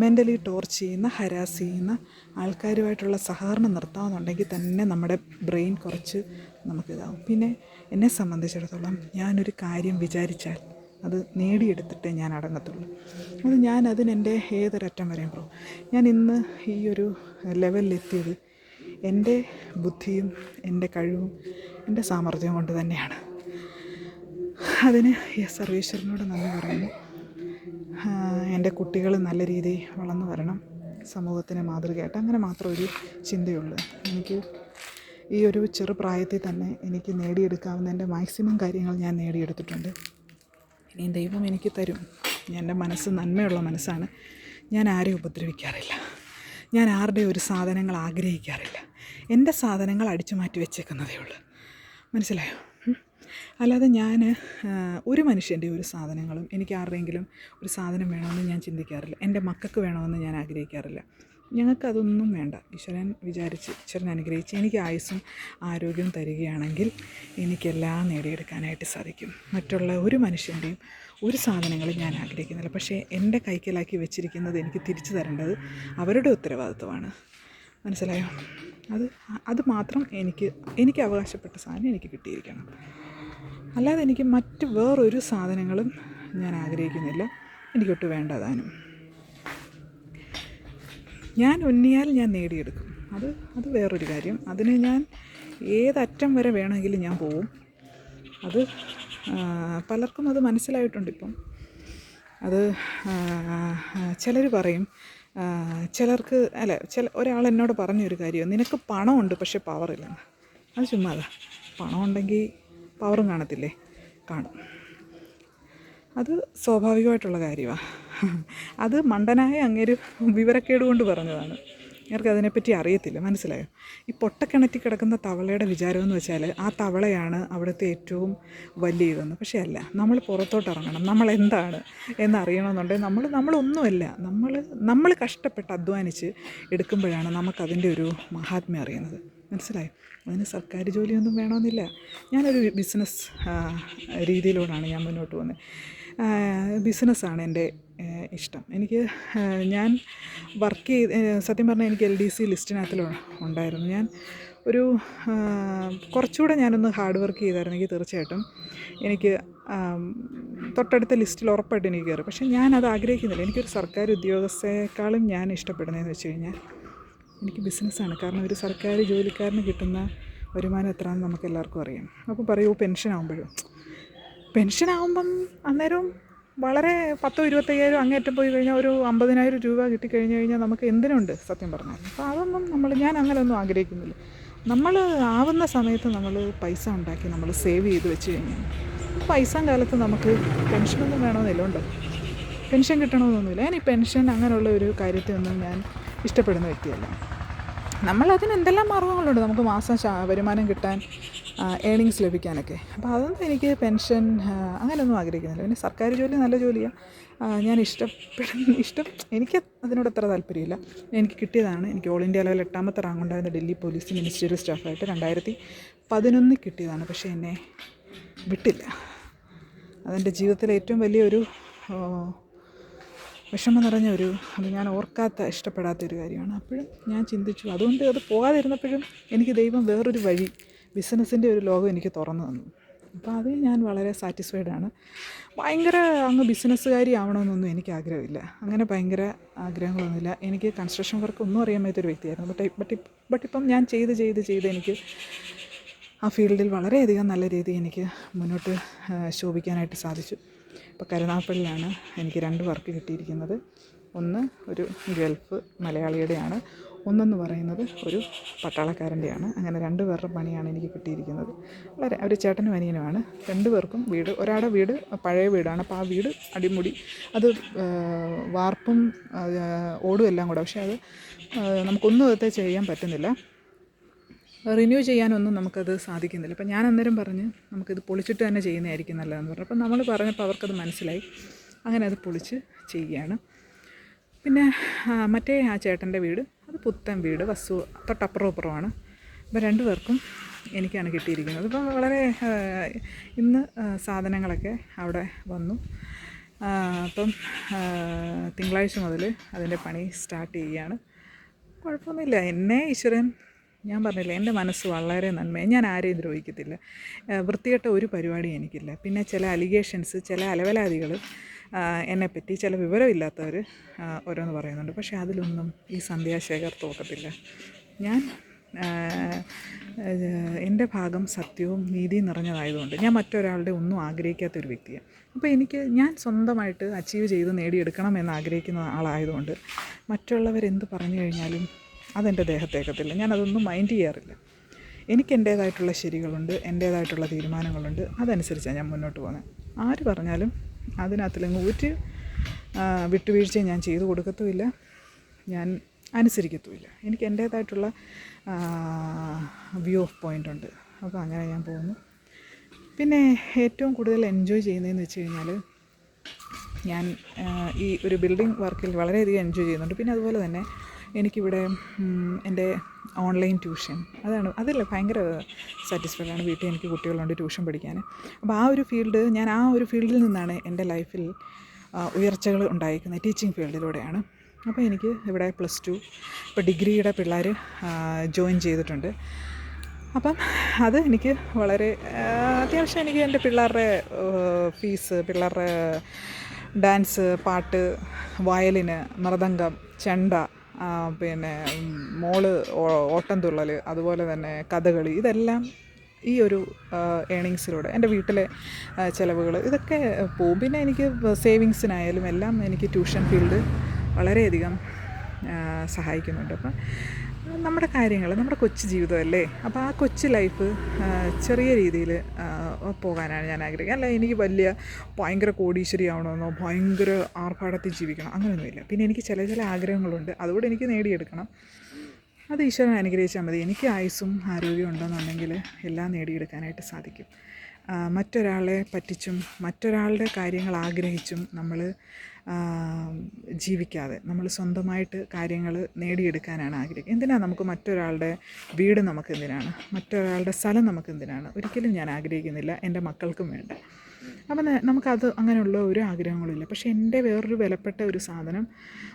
മെൻ്റലി ടോർച്ച് ചെയ്യുന്ന, ഹരാസ് ചെയ്യുന്ന ആൾക്കാരുമായിട്ടുള്ള സഹകരണം നിർത്താമെന്നുണ്ടെങ്കിൽ തന്നെ നമ്മുടെ ബ്രെയിൻ കുറച്ച് നമുക്കിതാവും. പിന്നെ എന്നെ സംബന്ധിച്ചിടത്തോളം ഞാനൊരു കാര്യം വിചാരിച്ചാൽ അത് നേടിയെടുത്തിട്ടേ ഞാൻ അടങ്ങത്തുള്ളൂ. അത് ഞാൻ അതിനെൻ്റെ ഏതൊരറ്റം വരെയും പോകും. ഞാൻ ഇന്ന് ഈ ഒരു ലെവലിലെത്തിയത് എൻ്റെ ബുദ്ധിയും എൻ്റെ കഴിവും എൻ്റെ സാമർഥ്യവും കൊണ്ട് തന്നെയാണ്. അതിന് സർവേശ്വരനോട് നന്ദി പറയുന്നു. എൻ്റെ കുട്ടികൾ നല്ല രീതിയിൽ വളർന്നു വരണം, സമൂഹത്തിന് മാതൃകയായിട്ട്. അങ്ങനെ മാത്രം ഒരു ചിന്തയുള്ളൂ എനിക്ക്. ഈ ഒരു ചെറുപ്രായത്തിൽ തന്നെ എനിക്ക് നേടിയെടുക്കാവുന്ന എൻ്റെ മാക്സിമം കാര്യങ്ങൾ ഞാൻ നേടിയെടുത്തിട്ടുണ്ട്. ഇനിയും ദൈവം എനിക്ക് തരും. എൻ്റെ മനസ്സ് നന്മയുള്ള മനസ്സാണ്. ഞാൻ ആരെയും ഉപദ്രവിക്കാറില്ല. ഞാൻ ആരുടെ ഒരു സാധനങ്ങൾ ആഗ്രഹിക്കാറില്ല. എൻ്റെ സാധനങ്ങൾ അടിച്ചു മാറ്റി വെച്ചേക്കുന്നതേ ഉള്ളൂ. മനസ്സിലായോ? അല്ലാതെ ഞാൻ ഒരു മനുഷ്യൻ്റെ ഒരു സാധനങ്ങളും, എനിക്ക് ആരുടെയെങ്കിലും ഒരു സാധനം വേണമെന്ന് ഞാൻ ചിന്തിക്കാറില്ല. എൻ്റെ മക്കൾക്ക് വേണമെന്ന് ഞാൻ ആഗ്രഹിക്കാറില്ല. ഞങ്ങൾക്കതൊന്നും വേണ്ട. ഈശ്വരൻ വിചാരിച്ച്, ഈശ്വരൻ അനുഗ്രഹിച്ച് എനിക്ക് ആയുസ്സും ആരോഗ്യവും തരികയാണെങ്കിൽ എനിക്കെല്ലാം നേടിയെടുക്കാനായിട്ട് സാധിക്കും. മറ്റുള്ള ഒരു മനുഷ്യൻ്റെയും ഒരു സാധനങ്ങളും ഞാൻ ആഗ്രഹിക്കുന്നില്ല. പക്ഷേ എൻ്റെ കൈക്കലാക്കി വെച്ചിരിക്കുന്നത് എനിക്ക് തിരിച്ചു തരേണ്ടത് അവരുടെ ഉത്തരവാദിത്വമാണ്. മനസ്സിലായോ? അത് മാത്രം എനിക്ക് അവകാശപ്പെട്ട സാധനം എനിക്ക് കിട്ടിയിരിക്കണം. അല്ലാതെ എനിക്ക് മറ്റ് വേറൊരു സാധനങ്ങളും ഞാൻ ആഗ്രഹിക്കുന്നില്ല. എനിക്കൊട്ട് വേണ്ടതാനും. ഞാൻ ഉന്നിയാൽ ഞാൻ നേടിയെടുക്കും. അത് വേറൊരു കാര്യം. അതിന് ഞാൻ ഏതറ്റം വരെ വേണമെങ്കിലും ഞാൻ പോവും. അത് പലർക്കും അത് മനസ്സിലായിട്ടുണ്ട് ഇപ്പം. അത് ചിലർ പറയും, ചിലർക്ക് ഒരാൾ എന്നോട് പറഞ്ഞൊരു കാര്യം, നിനക്ക് പണമുണ്ട് പക്ഷെ പവറില്ലെന്ന്. അത് ചുമ്മാതാ. പണമുണ്ടെങ്കിൽ പവറും കാണത്തില്ലേ? കാണും. അത് സ്വാഭാവികമായിട്ടുള്ള കാര്യമാണ്. അത് മണ്ടനായ അങ്ങേര് വിവരക്കേട് കൊണ്ട് പറഞ്ഞതാണ്. അവർക്ക് അതിനെപ്പറ്റി അറിയത്തില്ല. മനസ്സിലായോ? ഈ പൊട്ടക്കിണറ്റി കിടക്കുന്ന തവളയുടെ വിചാരമെന്ന് വെച്ചാൽ ആ തവളയാണ് അവിടുത്തെ ഏറ്റവും വലിയ ഇതെന്ന്. പക്ഷേ അല്ല. നമ്മൾ പുറത്തോട്ട് ഇറങ്ങണം. നമ്മളെന്താണ് എന്നറിയണമെന്നുണ്ടെങ്കിൽ നമ്മളൊന്നുമല്ല. നമ്മൾ കഷ്ടപ്പെട്ട് അധ്വാനിച്ച് എടുക്കുമ്പോഴാണ് നമുക്കതിൻ്റെ ഒരു മഹാത്മ്യം അറിയുന്നത്. മനസ്സിലായോ? അതിന് സർക്കാർ ജോലിയൊന്നും വേണമെന്നില്ല. ഞാനൊരു ബിസിനസ് രീതിയിലൂടെയാണ് ഞാൻ മുന്നോട്ട് പോകുന്നത്. ബിസിനസ്സാണ് എൻ്റെ ഇഷ്ടം. ഞാൻ സത്യം പറഞ്ഞാൽ എനിക്ക് LDC ലിസ്റ്റിനകത്തിൽ ഉണ്ടായിരുന്നു. ഞാൻ ഒരു കുറച്ചുകൂടെ ഞാനൊന്ന് ഹാർഡ് വർക്ക് ചെയ്തായിരുന്നെങ്കിൽ തീർച്ചയായിട്ടും എനിക്ക് തൊട്ടടുത്ത ലിസ്റ്റിൽ ഉറപ്പായിട്ട് എനിക്ക് കയറും. പക്ഷേ ഞാനത് ആഗ്രഹിക്കുന്നില്ല. എനിക്കൊരു സർക്കാർ ഉദ്യോഗസ്ഥയെക്കാളും ഞാൻ ഇഷ്ടപ്പെടുന്നതെന്ന് വെച്ച് കഴിഞ്ഞാൽ എനിക്ക് ബിസിനസ്സാണ്. കാരണം ഒരു സർക്കാർ ജോലിക്കാരന് കിട്ടുന്ന വരുമാനം എത്രയാണെന്ന് നമുക്ക് എല്ലാവർക്കും അറിയാം. അപ്പോൾ പറയൂ പെൻഷനാകുമ്പം അന്നേരം വളരെ 10-25 അങ്ങേറ്റം പോയി കഴിഞ്ഞാൽ ഒരു 50,000 രൂപ കിട്ടിക്കഴിഞ്ഞ് കഴിഞ്ഞാൽ നമുക്ക് എന്തിനുണ്ട് സത്യം പറഞ്ഞാൽ. അപ്പോൾ അതൊന്നും ഞാൻ അങ്ങനെയൊന്നും ആഗ്രഹിക്കുന്നില്ല. നമ്മൾ ആവുന്ന സമയത്ത് നമ്മൾ പൈസ ഉണ്ടാക്കി നമ്മൾ സേവ് ചെയ്ത് വെച്ച് കഴിഞ്ഞാൽ പൈസ കാലത്ത് നമുക്ക് പെൻഷനൊന്നും വേണമെന്നില്ല. ഉണ്ടോ? പെൻഷൻ കിട്ടണമെന്നൊന്നുമില്ല. ഞാൻ ഈ പെൻഷൻ അങ്ങനെയുള്ള ഒരു കാര്യത്തെയൊന്നും ഞാൻ ഇഷ്ടപ്പെടുന്ന വ്യക്തിയല്ല. നമ്മളതിന് എന്തെല്ലാം മാർഗ്ഗങ്ങളുണ്ട് നമുക്ക് മാസം വരുമാനം കിട്ടാൻ, ഏണിങ്സ് ലഭിക്കാനൊക്കെ. അപ്പോൾ അതൊന്നും എനിക്ക് പെൻഷൻ അങ്ങനെയൊന്നും ആഗ്രഹിക്കുന്നില്ല. പിന്നെ സർക്കാർ ജോലി നല്ല ജോലിയാണ്. ഞാൻ എനിക്ക് അതിനോട് അത്ര താല്പര്യമില്ല. എനിക്ക് കിട്ടിയതാണ്. എനിക്ക് ഓൾ ഇന്ത്യ ലെവൽ 8ാമത്തെ റാങ്ക് ഉണ്ടായിരുന്ന ഡൽഹി പോലീസ് മിനിസ്റ്റീരിയൽ സ്റ്റാഫായിട്ട് 2011 കിട്ടിയതാണ്. പക്ഷേ എന്നെ വിട്ടില്ല. അതെൻ്റെ ജീവിതത്തിലെ ഏറ്റവും വലിയൊരു വിഷമം നിറഞ്ഞ അത് ഞാൻ ഇഷ്ടപ്പെടാത്തൊരു കാര്യമാണ്. അപ്പോഴും ഞാൻ ചിന്തിച്ചു, അതുകൊണ്ട് അത് പോകാതിരുന്നപ്പോഴും എനിക്ക് ദൈവം വേറൊരു വഴി, ബിസിനസ്സിൻ്റെ ഒരു ലോകം എനിക്ക് തുറന്നു തന്നു. അപ്പോൾ അതിൽ ഞാൻ വളരെ സാറ്റിസ്ഫൈഡാണ്. ഭയങ്കര അങ്ങ് ബിസിനസ്സുകാരി ആവണമെന്നൊന്നും എനിക്ക് ആഗ്രഹമില്ല. അങ്ങനെ ഭയങ്കര ആഗ്രഹങ്ങളൊന്നുമില്ല. എനിക്ക് കൺസ്ട്രക്ഷൻ വർക്ക് ഒന്നും അറിയാൻ പറ്റാത്തൊരു വ്യക്തിയായിരുന്നു. ബട്ട് ഇപ്പം ഞാൻ ചെയ്ത് എനിക്ക് ആ ഫീൽഡിൽ വളരെയധികം നല്ല രീതിയിൽ എനിക്ക് മുന്നോട്ട് ശോഭിക്കാനായിട്ട് സാധിച്ചു. ഇപ്പോൾ കരുനാഗപ്പള്ളിയിലാണ് എനിക്ക് 2 വർക്ക് കിട്ടിയിരിക്കുന്നത്. ഒന്ന് ഒരു ഗൾഫ് മലയാളിയുടെയാണ്, ഒന്നെന്ന് പറയുന്നത് ഒരു പട്ടാളക്കാരൻ്റെയാണ്. അങ്ങനെ 2 പേരുടെ പണിയാണ് എനിക്ക് കിട്ടിയിരിക്കുന്നത്. വളരെ ഒരു ചേട്ടനും അനിയനുമാണ്. 2 പേർക്കും വീട്, ഒരാളുടെ വീട് പഴയ വീടാണ്. അപ്പോൾ ആ വീട് അടിമുടി അത് വാർപ്പും ഓടും എല്ലാം കൂടെ. പക്ഷേ അത് നമുക്കൊന്നും അകത്തെ ചെയ്യാൻ പറ്റുന്നില്ല, റിന്യൂ ചെയ്യാനൊന്നും നമുക്കത് സാധിക്കുന്നില്ല. അപ്പം ഞാൻ അന്നേരം പറഞ്ഞ് നമുക്കിത് പൊളിച്ചിട്ട് തന്നെ ചെയ്യുന്നതായിരിക്കും നല്ലതെന്ന് പറഞ്ഞു. അപ്പം നമ്മൾ പറഞ്ഞപ്പോൾ അവർക്കത് മനസ്സിലായി. അങ്ങനെ അത് പൊളിച്ച് ചെയ്യുകയാണ്. പിന്നെ മറ്റേ ആ ചേട്ടൻ്റെ വീട് അത് പുത്തൻ വീട്, തൊട്ടപ്പുറം ഇപ്പുറമാണ്. അപ്പോൾ 2 പേർക്കും എനിക്കാണ് കിട്ടിയിരിക്കുന്നത്. ഇപ്പം വളരെ ഇന്ന് സാധനങ്ങളൊക്കെ അവിടെ വന്നു. അപ്പം തിങ്കളാഴ്ച മുതൽ അതിൻ്റെ പണി സ്റ്റാർട്ട് ചെയ്യുകയാണ്. കുഴപ്പമൊന്നുമില്ല. എന്നെ ഈശ്വരൻ, ഞാൻ പറഞ്ഞില്ല, എൻ്റെ മനസ്സ് വളരെ നന്മയാണ്. ഞാൻ ആരെയും ദ്രോഹിക്കത്തില്ല. വൃത്തികെട്ട ഒരു പരിപാടി എനിക്കില്ല. പിന്നെ ചില അലിഗേഷൻസ്, ചില അലവലാദികൾ എന്നെപ്പറ്റി ചില വിവരമില്ലാത്തവർ ഓരോന്ന് പറയുന്നുണ്ട്. പക്ഷേ അതിലൊന്നും ഈ സന്ധ്യാശേഖർ തോക്കത്തില്ല. ഞാൻ എൻ്റെ ഭാഗം സത്യവും നീതിയും നിറഞ്ഞതായതുകൊണ്ട് ഞാൻ മറ്റൊരാളുടെ ഒന്നും ആഗ്രഹിക്കാത്തൊരു വ്യക്തിയാണ്. അപ്പോൾ ഞാൻ സ്വന്തമായിട്ട് അച്ചീവ് ചെയ്ത് നേടിയെടുക്കണം എന്ന് ആഗ്രഹിക്കുന്ന ആളായതുകൊണ്ട് മറ്റുള്ളവരെന്ത് പറഞ്ഞു കഴിഞ്ഞാലും അതെൻ്റെ ദേഹത്തേക്കത്തില്ല. ഞാനതൊന്നും മൈൻഡ് ചെയ്യാറില്ല. എനിക്ക് എൻ്റേതായിട്ടുള്ള ശരികളുണ്ട്, എൻ്റേതായിട്ടുള്ള തീരുമാനങ്ങളുണ്ട്. അതനുസരിച്ചാണ് ഞാൻ മുന്നോട്ട് പോകുന്നത്. ആര് പറഞ്ഞാലും അതിനകത്തിലങ്ങ് ഒരു വിട്ടുവീഴ്ചയും ഞാൻ ചെയ്തു കൊടുക്കത്തുമില്ല, ഞാൻ അനുസരിക്കത്തുമില്ല. എനിക്ക് എൻ്റേതായിട്ടുള്ള വ്യൂ ഓഫ് പോയിൻ്റ് ഉണ്ട്. അപ്പോൾ അങ്ങനെ ഞാൻ പോകുന്നു. പിന്നെ ഏറ്റവും കൂടുതൽ എൻജോയ് ചെയ്യുന്നതെന്ന് വെച്ച് കഴിഞ്ഞാൽ, ഞാൻ ഈ ഒരു ബിൽഡിംഗ് വർക്കിൽ വളരെയധികം എൻജോയ് ചെയ്യുന്നുണ്ട്. പിന്നെ അതുപോലെ തന്നെ എനിക്കിവിടെ എൻ്റെ ഓൺലൈൻ ട്യൂഷൻ, അതിൽ ഭയങ്കര സാറ്റിസ്ഫൈഡാണ്. വീട്ടിൽ എനിക്ക് കുട്ടികളുണ്ട് ട്യൂഷൻ പഠിക്കാൻ. അപ്പോൾ ആ ഒരു ഫീൽഡിൽ നിന്നാണ് എൻ്റെ ലൈഫിൽ ഉയർച്ചകൾ ഉണ്ടായിരിക്കുന്നത്, ടീച്ചിങ് ഫീൽഡിലൂടെയാണ്. അപ്പോൾ എനിക്ക് ഇവിടെ +2 ഇപ്പോൾ ഡിഗ്രിയുടെ പിള്ളേർ ജോയിൻ ചെയ്തിട്ടുണ്ട്. അപ്പം അത് എനിക്ക് വളരെ അത്യാവശ്യം എനിക്ക് എൻ്റെ പിള്ളേരുടെ ഫീസ്, പിള്ളേരുടെ ഡാൻസ്, പാട്ട്, വയലിന്, മൃദംഗം, ചെണ്ട, പിന്നെ മോള് ഓട്ടംതുള്ളൽ, അതുപോലെ തന്നെ കഥകളി, ഇതെല്ലാം ഈ ഒരു ഏണിങ്സിലൂടെ എൻ്റെ വീട്ടിലെ ചിലവുകൾ ഇതൊക്കെ പോവും. പിന്നെ എനിക്ക് സേവിങ്സിനായാലും എല്ലാം എനിക്ക് ട്യൂഷൻ ഫീൽഡ് വളരെയധികം സഹായിക്കുന്നുണ്ട്. അപ്പം നമ്മുടെ കാര്യങ്ങൾ, നമ്മുടെ കൊച്ചു ജീവിതമല്ലേ, അപ്പോൾ ആ കൊച്ചു ലൈഫ് ചെറിയ രീതിയിൽ പോകാനാണ് ഞാൻ ആഗ്രഹിക്കുന്നത്. അല്ല എനിക്ക് ഭയങ്കര കോടീശ്വരി ആവണമെന്നോ ഭയങ്കര ആർഭാടത്തിൽ ജീവിക്കണം അങ്ങനെയൊന്നുമില്ല. പിന്നെ എനിക്ക് ചില ആഗ്രഹങ്ങളുണ്ട്, അതുകൂടെ എനിക്ക് നേടിയെടുക്കണം. അത് ഈശ്വരൻ അനുഗ്രഹിച്ചാൽ മതി. എനിക്ക് ആയുസ്സും ആരോഗ്യം ഉണ്ടെന്നുണ്ടെങ്കിൽ എല്ലാം നേടിയെടുക്കാനായിട്ട് സാധിക്കും. മറ്റൊരാളെ പറ്റിച്ചും മറ്റൊരാളുടെ കാര്യങ്ങൾ ആഗ്രഹിച്ചും നമ്മൾ ജീവിക്കാതെ നമ്മൾ സ്വന്തമായിട്ട് കാര്യങ്ങൾ നേടിയെടുക്കാനാണ് ആഗ്രഹിക്കുക. എന്തിനാണ് നമുക്ക് മറ്റൊരാളുടെ വീട്, നമുക്കെന്തിനാണ് മറ്റൊരാളുടെ സ്ഥലം, നമുക്കെന്തിനാണ്? ഒരിക്കലും ഞാൻ ആഗ്രഹിക്കുന്നില്ല, എൻ്റെ മക്കൾക്കും വേണ്ട. അപ്പം നമുക്കത് അങ്ങനെയുള്ള ഒരു ആഗ്രഹങ്ങളില്ല. പക്ഷേ എൻ്റെ വേറൊരു വിലപ്പെട്ട ഒരു സാധനം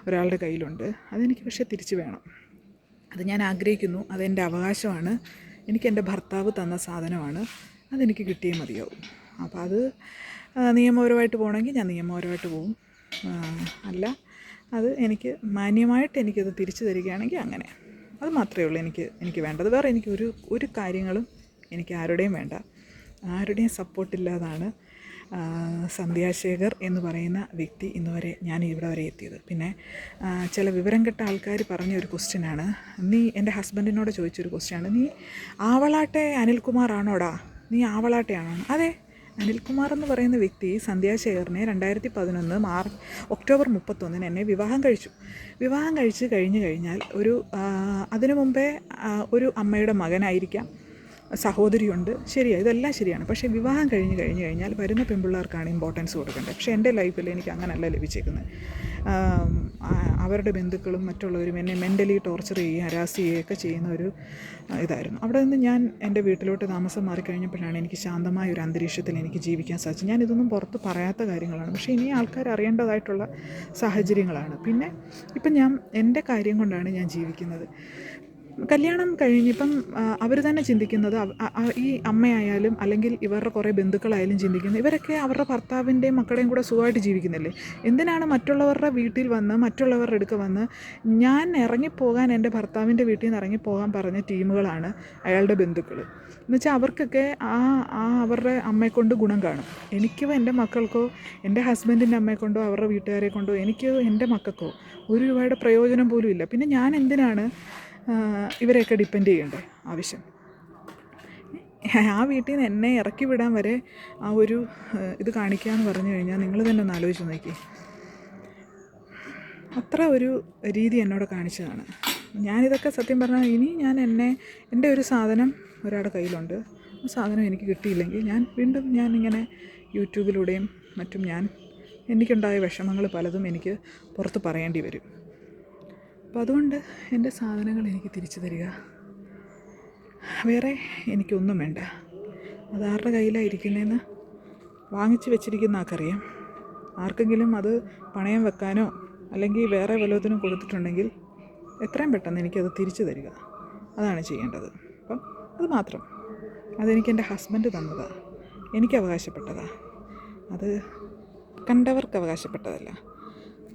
ഒരാളുടെ കയ്യിലുണ്ട്, അതെനിക്ക് പക്ഷേ തിരിച്ചു വേണം. അത് ഞാൻ ആഗ്രഹിക്കുന്നു, അതെൻ്റെ അവകാശമാണ്. എനിക്കെൻ്റെ ഭർത്താവ് തന്ന സാധനമാണ്, അതെനിക്ക് കിട്ടിയേ മതിയാവും. അപ്പോൾ അത് നിയമപരമായിട്ട് പോകണമെങ്കിൽ ഞാൻ നിയമപരമായിട്ട് പോകും. അല്ല, അത് എനിക്ക് മാന്യമായിട്ട് എനിക്കത് തിരിച്ചു തരികയാണെങ്കിൽ അങ്ങനെ, അത് മാത്രമേ ഉള്ളൂ എനിക്ക് വേണ്ടത്. വേറെ എനിക്ക് ഒരു കാര്യങ്ങളും എനിക്ക് ആരുടെയും വേണ്ട. ആരുടെയും സപ്പോർട്ടില്ലാതാണ് സന്ധ്യാശേഖർ എന്ന് പറയുന്ന വ്യക്തി ഇന്നുവരെ ഞാൻ ഇവിടെ വരെ എത്തിയത്. പിന്നെ ചില വിവരം കെട്ട ആൾക്കാർ പറഞ്ഞൊരു ക്വസ്റ്റ്യനാണ്, എൻ്റെ ഹസ്ബൻഡിനോട് ചോദിച്ചൊരു ക്വസ്റ്റ്യനാണ്, നീ ആവളാട്ടെ അനിൽകുമാർ ആണോടാ, നീ ആവളാട്ടെയാണോ? അതെ, അനിൽകുമാർ എന്ന് പറയുന്ന വ്യക്തി സന്ധ്യാശേഖറിനെ 2011 ഒക്ടോബർ 31 എന്നെ വിവാഹം കഴിച്ച് കഴിഞ്ഞാൽ അതിനു മുമ്പേ ഒരു അമ്മയുടെ മകനായിരിക്കാം, സഹോദരിയുണ്ട്, ശരിയാണ്, ഇതെല്ലാം ശരിയാണ്. പക്ഷേ വിവാഹം കഴിഞ്ഞ് കഴിഞ്ഞാൽ വരുന്ന പെൺപിള്ളേർക്കാണ് ഇമ്പോർട്ടൻസ് കൊടുക്കേണ്ടത്. പക്ഷേ എൻ്റെ ലൈഫിൽ എനിക്ക് അങ്ങനെയല്ല ലഭിച്ചേക്കുന്നത്. അവരുടെ ബന്ധുക്കളും മറ്റുള്ളവരും എന്നെ മെൻ്റലി ടോർച്ചർ ചെയ്യുകയും ഹരാസ് ചെയ്യുകയൊക്കെ ചെയ്യുന്ന ഒരു ഇതായിരുന്നു. അവിടെ നിന്ന് ഞാൻ എൻ്റെ വീട്ടിലോട്ട് താമസം മാറിക്കഴിഞ്ഞപ്പോഴാണ് എനിക്ക് ശാന്തമായ ഒരു അന്തരീക്ഷത്തിൽ എനിക്ക് ജീവിക്കാൻ സാധിച്ചത്. ഞാനിതൊന്നും പുറത്ത് പറയാത്ത കാര്യങ്ങളാണ്, പക്ഷേ ഇനി ആൾക്കാർ അറിയേണ്ടതായിട്ടുള്ള സാഹചര്യങ്ങളാണ്. പിന്നെ ഇപ്പം ഞാൻ എൻ്റെ കാര്യം കൊണ്ടാണ് ഞാൻ ജീവിക്കുന്നത്. കല്യാണം കഴിഞ്ഞിപ്പം അവർ തന്നെ ചിന്തിക്കുന്നത്, ഈ അമ്മയായാലും അല്ലെങ്കിൽ ഇവരുടെ കുറേ ബന്ധുക്കളായാലും ചിന്തിക്കുന്നത്, ഇവരൊക്കെ അവരുടെ ഭർത്താവിൻ്റെയും മക്കളുടെയും കൂടെ സുഖമായിട്ട് ജീവിക്കുന്നില്ലേ, എന്തിനാണ് മറ്റുള്ളവരുടെ വീട്ടിൽ വന്ന് മറ്റുള്ളവരുടെ അടുക്ക വന്ന് ഞാൻ ഇറങ്ങിപ്പോകാൻ എൻ്റെ ഭർത്താവിൻ്റെ വീട്ടിൽ നിന്ന് ഇറങ്ങിപ്പോകാൻ പറഞ്ഞ ടീമുകളാണ് അയാളുടെ ബന്ധുക്കൾ. എന്നുവെച്ചാൽ അവർക്കൊക്കെ അവരുടെ അമ്മയെക്കൊണ്ട് ഗുണം കാണും. എനിക്കോ എൻ്റെ മക്കൾക്കോ എൻ്റെ ഹസ്ബൻഡിൻ്റെ അമ്മയെക്കൊണ്ടോ അവരുടെ വീട്ടുകാരെ കൊണ്ടോ എനിക്കോ എൻ്റെ മക്കൾക്കോ ഒരു രൂപയുടെ പ്രയോജനം പോലും ഇല്ല. പിന്നെ ഞാൻ എന്തിനാണ് ഇവരെയൊക്കെ ഡിപ്പെൻഡ് ചെയ്യേണ്ട ആവശ്യം? ആ വീട്ടിൽ നിന്ന് എന്നെ ഇറക്കി വിടാൻ വരെ ആ ഒരു ഇത് കാണിക്കുക എന്ന് പറഞ്ഞു കഴിഞ്ഞാൽ നിങ്ങൾ തന്നെ ഒന്ന് ആലോചിച്ച് നോക്കി. അത്ര ഒരു രീതി എന്നോട് കാണിച്ചതാണ്. ഞാനിതൊക്കെ സത്യം പറഞ്ഞാൽ ഇനി എൻ്റെ ഒരു സാധനം ഒരാളുടെ കയ്യിലുണ്ട്, ആ സാധനം എനിക്ക് കിട്ടിയില്ലെങ്കിൽ വീണ്ടും ഞാനിങ്ങനെ യൂട്യൂബിലൂടെയും മറ്റും എനിക്കുണ്ടായ വിഷമങ്ങൾ പലതും എനിക്ക് പുറത്ത് പറയേണ്ടി വരും. അപ്പം അതുകൊണ്ട് എൻ്റെ സാധനങ്ങൾ എനിക്ക് തിരിച്ചു തരിക, വേറെ എനിക്കൊന്നും വേണ്ട. അതാരുടെ കയ്യിലാണ് ഇരിക്കുന്നതെന്ന് വാങ്ങിച്ച് വെച്ചിരിക്കുന്ന ആൾക്കറിയാം. ആർക്കെങ്കിലും അത് പണയം വെക്കാനോ അല്ലെങ്കിൽ വേറെ വല്ലതിനും കൊടുത്തിട്ടുണ്ടെങ്കിൽ എത്രയും പെട്ടെന്ന് എനിക്കത് തിരിച്ചു തരിക, അതാണ് ചെയ്യേണ്ടത്. അപ്പം അത് മാത്രം. അതെനിക്ക് ഹസ്ബൻഡ് തന്നതാണ്, എനിക്ക് അവകാശപ്പെട്ടതാണ്, അത് കണ്ടവർക്ക് അവകാശപ്പെട്ടതല്ല.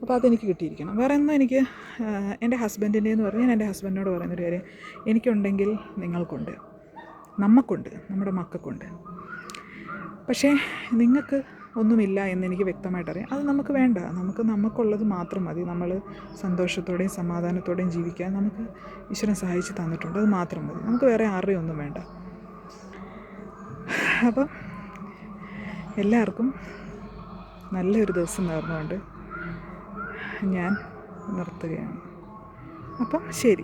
അപ്പോൾ അതെനിക്ക് കിട്ടിയിരിക്കണം. വേറെ ഒന്നും എനിക്ക് എൻ്റെ ഹസ്ബൻഡിൻ്റെ എന്ന് പറഞ്ഞാൽ ഞാൻ എൻ്റെ ഹസ്ബൻഡിനോട് പറയുന്നൊരു കാര്യം, എനിക്കുണ്ടെങ്കിൽ നിങ്ങൾക്കുണ്ട്, നമുക്കുണ്ട്, നമ്മുടെ മക്കൾക്കുണ്ട്. പക്ഷേ നിങ്ങൾക്ക് ഒന്നുമില്ല എന്നെനിക്ക് വ്യക്തമായിട്ടറിയാം. അത് നമുക്ക് വേണ്ട. നമുക്കുള്ളത് മാത്രം മതി. നമ്മൾ സന്തോഷത്തോടെയും സമാധാനത്തോടെയും ജീവിക്കാൻ നമുക്ക് ഈശ്വരൻ സഹായിച്ച് തന്നിട്ടുണ്ട്, അത് മാത്രം മതി. നമുക്ക് വേറെ ആരുടെയും ഒന്നും വേണ്ട. അപ്പം എല്ലാവർക്കും നല്ലൊരു ദിവസം നേർന്നുകൊണ്ട് ഞാൻ നിർത്തുകയാണ്. അപ്പം ശരി.